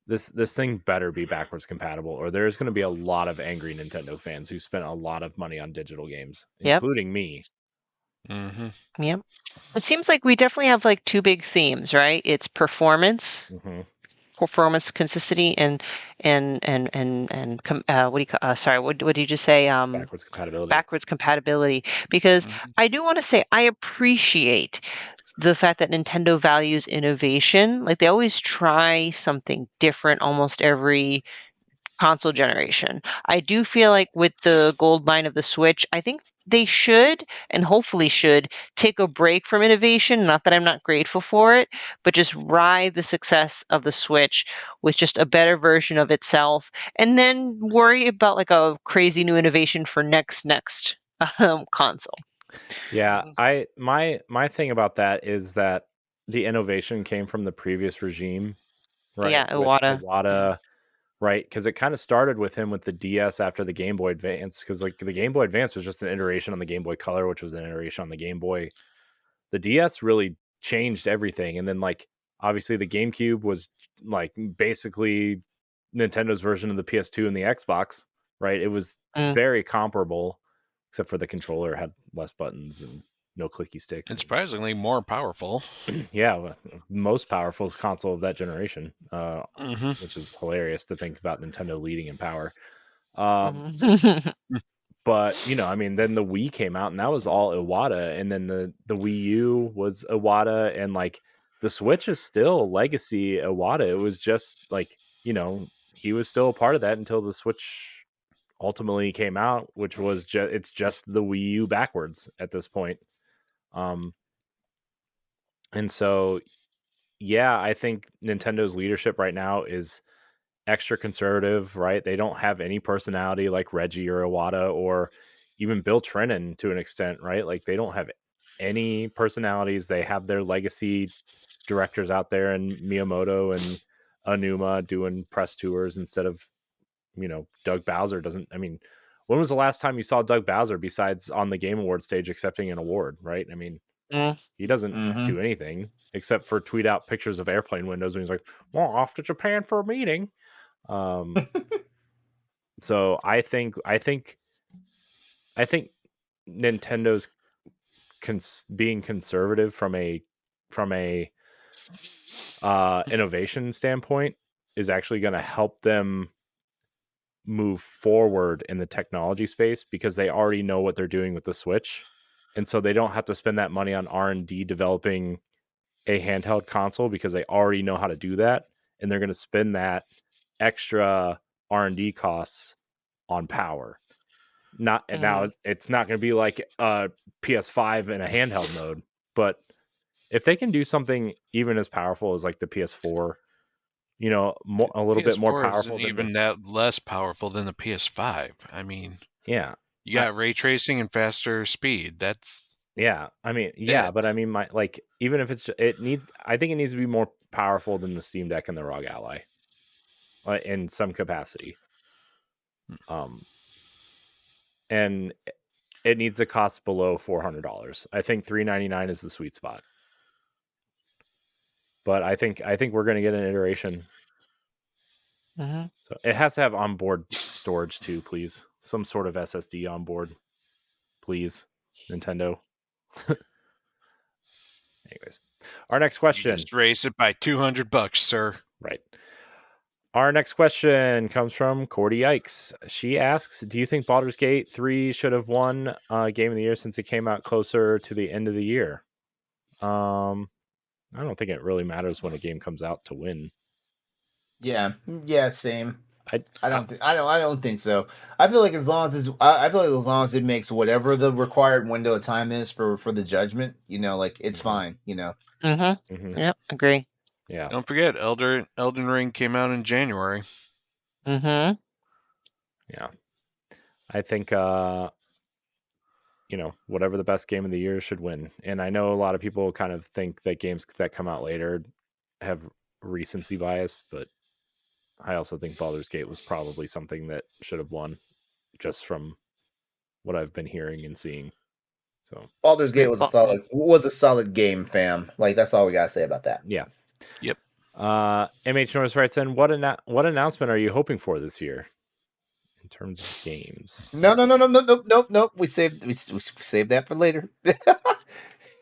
this thing better be backwards compatible, or there's going to be a lot of angry Nintendo fans who spent a lot of money on digital games, including me. Yep. It seems like we definitely have like 2 big themes, right? It's performance, performance consistency, and what do you sorry, what did you just say? Backwards compatibility. Backwards compatibility. Because I do want to say I appreciate the fact that Nintendo values innovation. Like they always try something different almost every console generation. I do feel like with the gold line of the Switch, I think they should and hopefully should take a break from innovation. Not that I'm not grateful for it, but just ride the success of the Switch with just a better version of itself, and then worry about like a crazy new innovation for next console. Yeah, my thing about that is that the innovation came from the previous regime, right? Yeah, With Iwata. Right? Because it kind of started with him with the DS after the Game Boy Advance, because like the Game Boy Advance was just an iteration on the Game Boy Color, which was an iteration on the Game Boy. The DS really changed everything, and then like obviously the GameCube was like basically Nintendo's version of the PS2 and the Xbox, right? It was very comparable, except for the controller had less buttons and no clicky sticks. And surprisingly more powerful. Yeah, most powerful console of that generation, which is hilarious to think about Nintendo leading in power. But then the Wii came out and that was all Iwata, and then the Wii U was Iwata, and like the Switch is still legacy Iwata. It was just like he was still a part of that until the Switch ultimately came out, which was it's just the Wii U backwards at this point. And so, yeah, I think Nintendo's leadership right now is extra conservative, right? They don't have any personality like Reggie or Iwata or even Bill Trennan to an extent, right? Like they don't have any personalities. They have their legacy directors out there, and Miyamoto and Aonuma doing press tours instead of, Doug Bowser doesn't. I mean, when was the last time you saw Doug Bowser besides on the Game Awards stage accepting an award, right? I mean, he doesn't do anything except for tweet out pictures of airplane windows when he's like, well, off to Japan for a meeting. So I think Nintendo's being conservative from a innovation standpoint is actually going to help them move forward in the technology space, because they already know what they're doing with the Switch, and so they don't have to spend that money on R&D developing a handheld console, because they already know how to do that, and they're going to spend that extra R&D costs on power. Now it's not going to be like a PS5 in a handheld mode, but if they can do something even as powerful as like the PS4, a little bit more powerful than even that less powerful than the PS5. I mean, yeah, you got ray tracing and faster speed. That's I mean, but I mean, even if I think it needs to be more powerful than the Steam Deck and the ROG Ally, in some capacity. And it needs to cost below $400. I think $399 is the sweet spot. But I think we're going to get an iteration. So it has to have onboard storage too, please. Some sort of SSD on board, please, Nintendo. Anyways, our next question. Just raise it by $200, sir. Right. Our next question comes from Cordy Yikes. She asks, do you think Baldur's Gate 3 should have won Game of the Year since it came out closer to the end of the year? I don't think it really matters when a game comes out to win. Yeah, same. I don't think so. I feel like as long as it makes whatever the required window of time is for the judgment, like it's fine, Yep, agree. Yeah. Don't forget, Elden Ring came out in January. Yeah. I think whatever the best game of the year should win. And I know a lot of people kind of think that games that come out later have recency bias, but I also think Baldur's Gate was probably something that should have won, just from what I've been hearing and seeing. So Baldur's Gate was a solid game, fam. Like, that's all we gotta say about that. Yeah. Yep. MH Norris writes in, what announcement are you hoping for this year in terms of games? No. We saved that for later.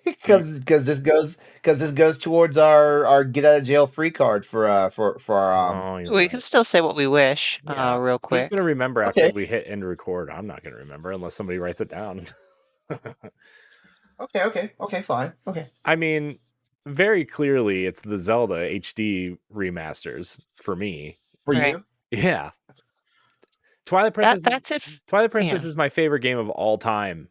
Because this goes towards our get out of jail free card for our We can still say what we wish, real quick. Who's gonna remember after we hit end record? I'm not gonna remember unless somebody writes it down. Okay, fine. Okay. I mean, very clearly it's the Zelda HD remasters for me. For you? Yeah. Twilight Princess That's it. Twilight Princess is my favorite game of all time.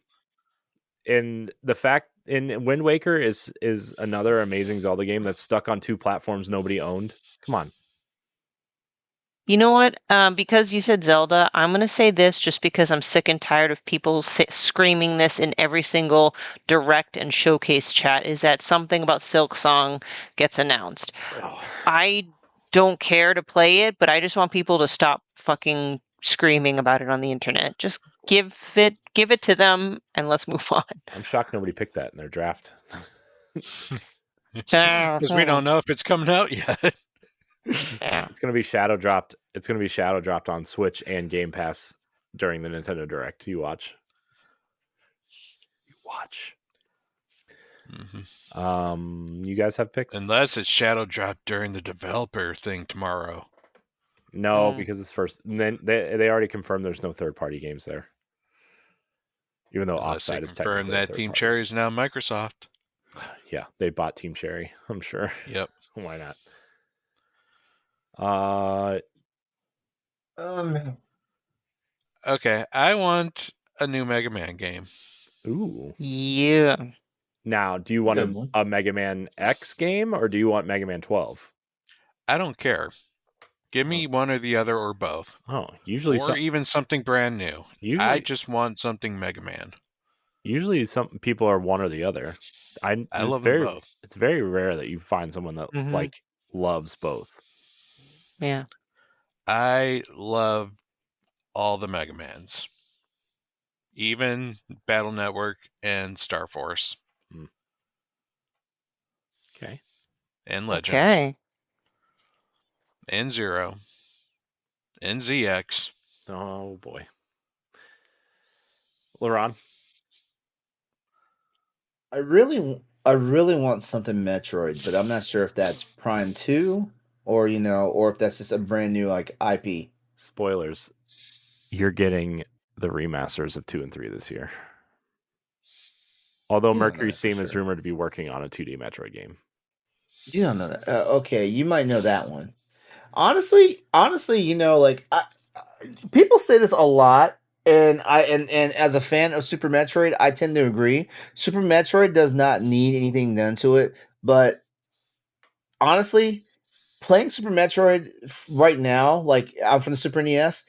And the fact in Wind Waker is another amazing Zelda game that's stuck on 2 platforms nobody owned. Come on. You know what? Because you said Zelda, I'm going to say this just because I'm sick and tired of people screaming this in every single direct and showcase chat, is that something about Silk Song gets announced. Oh. I don't care to play it, but I just want people to stop fucking screaming about it on the internet. Just give it to them and let's move on. I'm shocked nobody picked that in their draft. Because we don't know if it's coming out yet. Yeah. It's going to be shadow dropped. It's going to be shadow dropped on Switch and Game Pass during the Nintendo Direct. You watch. Mm-hmm. You guys have picks? Unless it's shadow dropped during the developer thing tomorrow. No, because it's first. And then they already confirmed there's no third-party games there. Even though Offside is technically confirmed that Team Cherry is now Microsoft. Yeah, they bought Team Cherry, I'm sure. Yep. Why not? Okay, I want a new Mega Man game. Ooh. Yeah. Now, do you want a Mega Man X game or do you want Mega Man 12? I don't care. Give me one or the other or both. Oh, usually even something brand new. I just want something Mega Man. Usually some people are one or the other. I love them both. It's very rare that you find someone that like loves both. Yeah. I love all the Mega Mans. Even Battle Network and Star Force. Okay. And Legend. Okay. And Zero. And ZX. Oh boy. LeRon? I really want something Metroid, but I'm not sure if that's Prime 2 or or if that's just a brand new like IP. Spoilers. You're getting the remasters of 2 and 3 this year. Although Mercury Steam is rumored to be working on a 2D Metroid game. You don't know that. Okay, you might know that one. Honestly, like people say this a lot, and as a fan of Super Metroid, I tend to agree. Super Metroid does not need anything done to it, but honestly, playing Super Metroid right now, like I'm from the Super NES,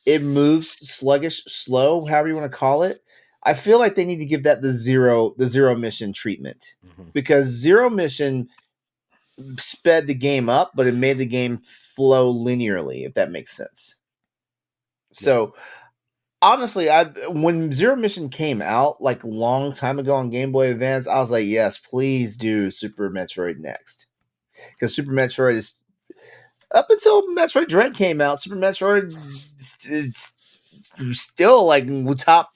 it moves sluggish, slow, however you want to call it. I feel like they need to give that the zero mission treatment, because Zero Mission sped the game up, but it made the game flow linearly, if that makes sense. So honestly, when Zero Mission came out like a long time ago on Game Boy Advance, I was like, yes, please do Super Metroid next. Because Super Metroid is, up until Metroid Dread came out, Super Metroid is still like top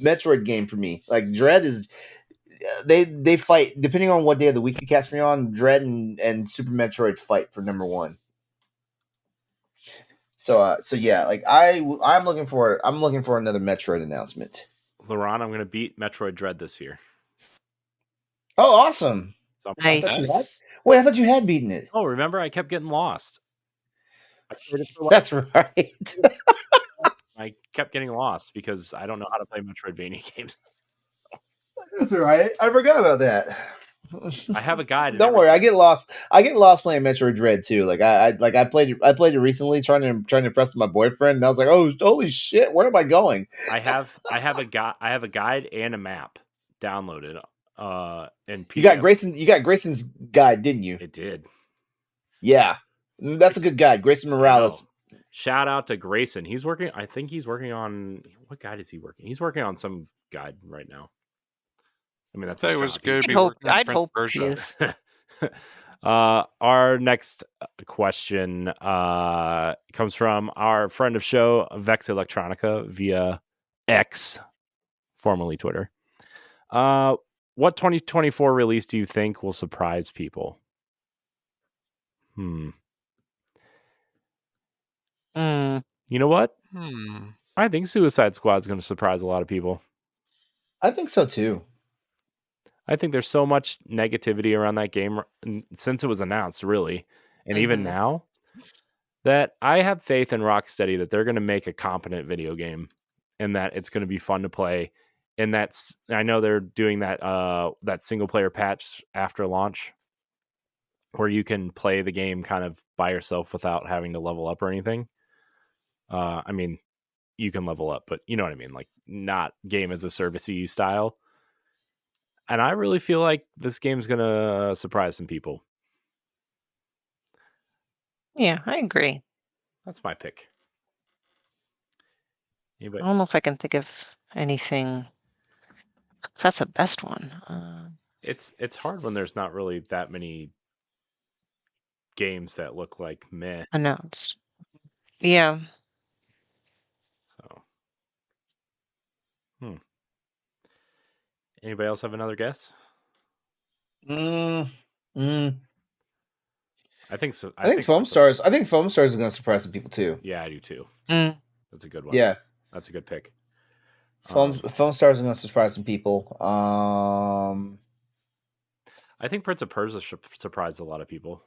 Metroid game for me. Like Dread is, they fight depending on what day of the week you catch me on. Dread and Super Metroid fight for number 1. So yeah, like I'm looking for another Metroid announcement. LeRon, I'm going to beat Metroid Dread this year. Oh, awesome! Nice. I thought you had beaten it. Oh, remember I kept getting lost. That's right. I kept getting lost because I don't know how to play Metroidvania games. That's right. I forgot about that. I have a guide. Don't worry, I get lost. I get lost playing Metroid Dread too. Like I played it recently, trying to impress my boyfriend, and I was like, oh, holy shit, where am I going? I have a guide and a map downloaded. In PDF. You got Grayson's guide, didn't you? It did. Yeah, that's a good guide. Grayson Morales. Shout out to Grayson. He's working. I think he's working on what guide is he working? He's working on some guide right now. I mean, that's. It was good. I'd hope he is. Our next question comes from our friend of show, Vex Electronica, via X, formerly Twitter. What 2024 release do you think will surprise people? You know what? I think Suicide Squad is going to surprise a lot of people. I think so too. I think there's so much negativity around that game since it was announced, really, and even now, that I have faith in Rocksteady that they're going to make a competent video game, and that it's going to be fun to play. And I know they're doing that single player patch after launch, where you can play the game kind of by yourself without having to level up or anything. I mean, you can level up, but you know what I mean, like not game as a service-y style. And I really feel like this game's going to surprise some people. Yeah, I agree. That's my pick. Anybody? I don't know if I can think of anything. That's the best one. It's hard when there's not really that many games that look like meh. Announced. Yeah. So. Anybody else have another guess? I think so. I think Foam Stars. I think Foam Stars is going to surprise some people too. Yeah, I do too. That's a good one. Yeah, that's a good pick. Foam Stars is going to surprise some people. I think Prince of Persia surprised a lot of people.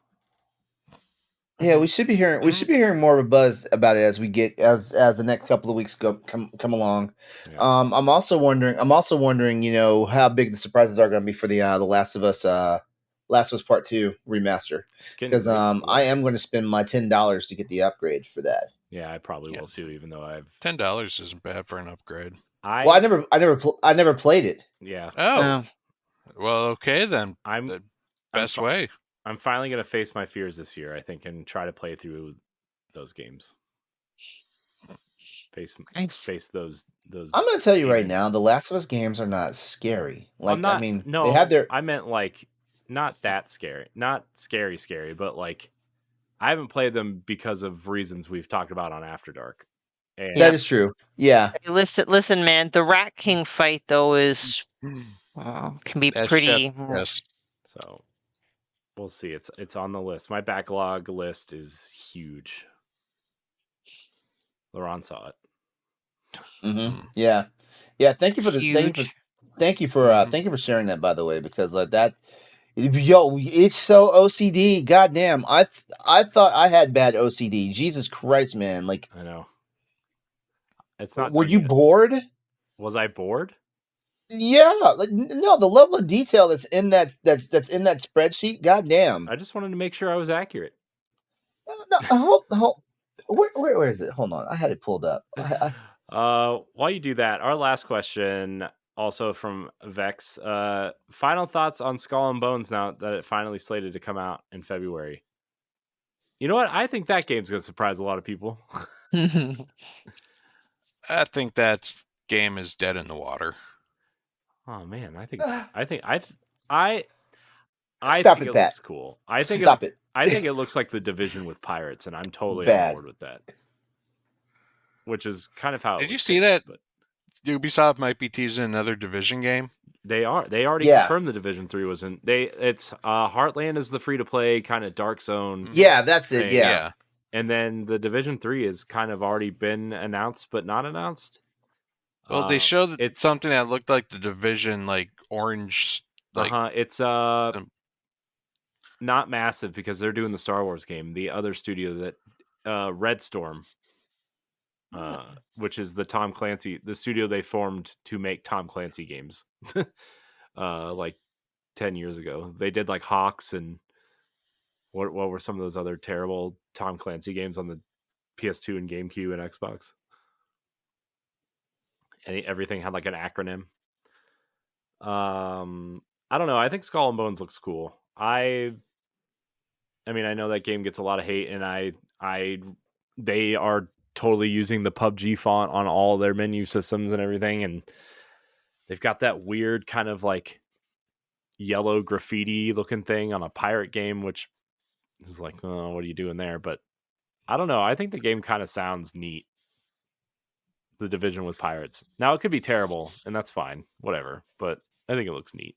Yeah, we should be hearing more of a buzz about it as we get as the next couple of weeks come along. Yeah. I'm also wondering, you know, how big the surprises are going to be for the Last of Us Part 2 remaster, because I am going to spend my $10 to get the upgrade for that. Yeah, I probably will too, even though I've $10 isn't bad for an upgrade. I never played it. Yeah. Oh. Well, okay then. Best way. I'm finally going to face my fears this year, I think, and try to play through those games. Face those. I'm going to tell you right now, the Last of Us games are not scary. Like, they have their. I meant like not that scary, not scary, but like I haven't played them because of reasons we've talked about on After Dark. And that is true. Yeah. Listen, man. The Rat King fight though is can be pretty. Yes. So. We'll see. It's on the list. My backlog list is huge. LeRon saw it. Yeah. Thank you for sharing that, by the way, because like that, it's so OCD. Goddamn, I thought I had bad OCD. Jesus Christ, man! Like I know. It's not. Were you bored? Was I bored? Yeah, no, the level of detail that's in that spreadsheet, goddamn. I just wanted to make sure I was accurate. No, hold. Where is it? Hold on, I had it pulled up. While you do that, our last question, also from Vex. Final thoughts on Skull and Bones now that it finally slated to come out in February. You know what? I think that game's going to surprise a lot of people. I think that game is dead in the water. Oh man, I think it looks cool. I think it looks like The Division with pirates, and I'm totally on board with that. Which is kind of how. Did you see that? But Ubisoft might be teasing another Division game. They are. They already confirmed the Division 3 was in. It's Heartland is the free to play kind of Dark Zone. Yeah, that's it. Yeah. And then the Division 3 has kind of already been announced, but not announced. Well, they showed something that looked like the Division, like orange. It's not massive because they're doing the Star Wars game. The other studio that Red Storm, which is the studio they formed to make Tom Clancy games, like 10 years ago. They did like Hawks and what were some of those other terrible Tom Clancy games on the PS2 and GameCube and Xbox? And everything had like an acronym. I don't know. I think Skull and Bones looks cool. I mean, I know that game gets a lot of hate, and they are totally using the PUBG font on all their menu systems and everything, and they've got that weird kind of like yellow graffiti looking thing on a pirate game, which is like, oh, what are you doing there? But I don't know. I think the game kind of sounds neat. The Division with pirates. Now it could be terrible, and that's fine. Whatever. But I think it looks neat.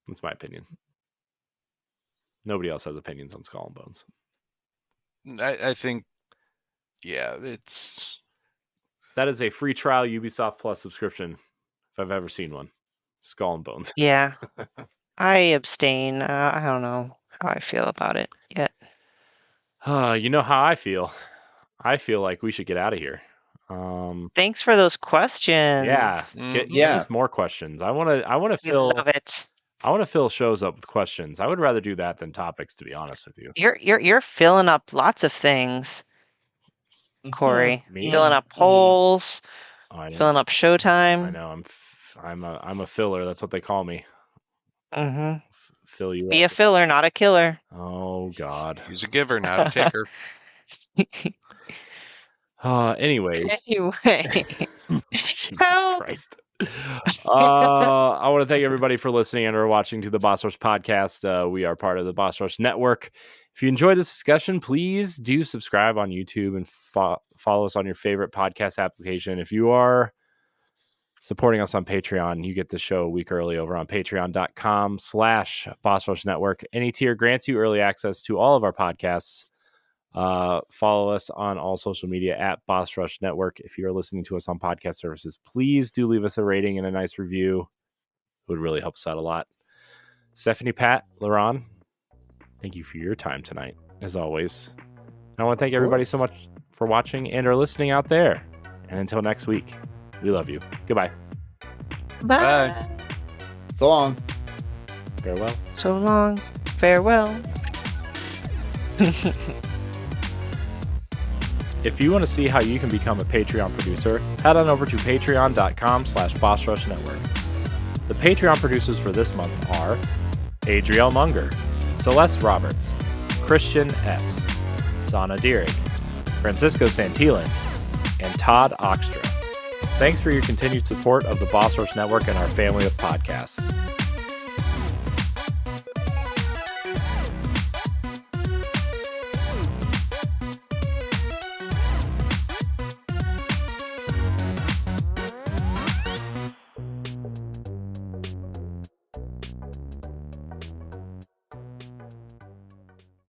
That's my opinion. Nobody else has opinions on Skull and Bones. I think, yeah, that is a free trial Ubisoft Plus subscription, if I've ever seen one. Skull and Bones. Yeah. I abstain. I don't know how I feel about it yet. You know how I feel. I feel like we should get out of here. Thanks for those questions. Yeah, give us more questions. I want to fill. Love it. I want to fill shows up with questions. I would rather do that than topics, to be honest with you. You're filling up lots of things, Corey. Me? Filling up polls, filling up showtime. I know. I'm a filler. That's what they call me. Mm-hmm. Fill you. Be a filler, not a killer. Oh God. He's a giver, not a taker. Anyways. Anyway. Jesus Christ. I want to thank everybody for listening and or watching to the Boss Rush podcast. We are part of the Boss Rush Network. If you enjoyed this discussion, please do subscribe on YouTube and follow us on your favorite podcast application. If you are supporting us on Patreon, you get the show a week early over on patreon.com/Boss Rush Network. Any tier grants you early access to all of our podcasts. Follow us on all social media at Boss Rush Network. If you're listening to us on podcast services, please do leave us a rating and a nice review. It would really help us out a lot. Stephanie, Pat, LeRon, thank you for your time tonight, as always. And I want to thank everybody so much for watching and or listening out there. And until next week, we love you. Goodbye. Bye. So long. Farewell. So long. Farewell. If you want to see how you can become a Patreon producer, head on over to patreon.com/Boss Rush Network. The Patreon producers for this month are Adriel Munger, Celeste Roberts, Christian S., Sana Dirrig, Francisco Santillan, and Todd Oxtra. Thanks for your continued support of the Boss Rush Network and our family of podcasts.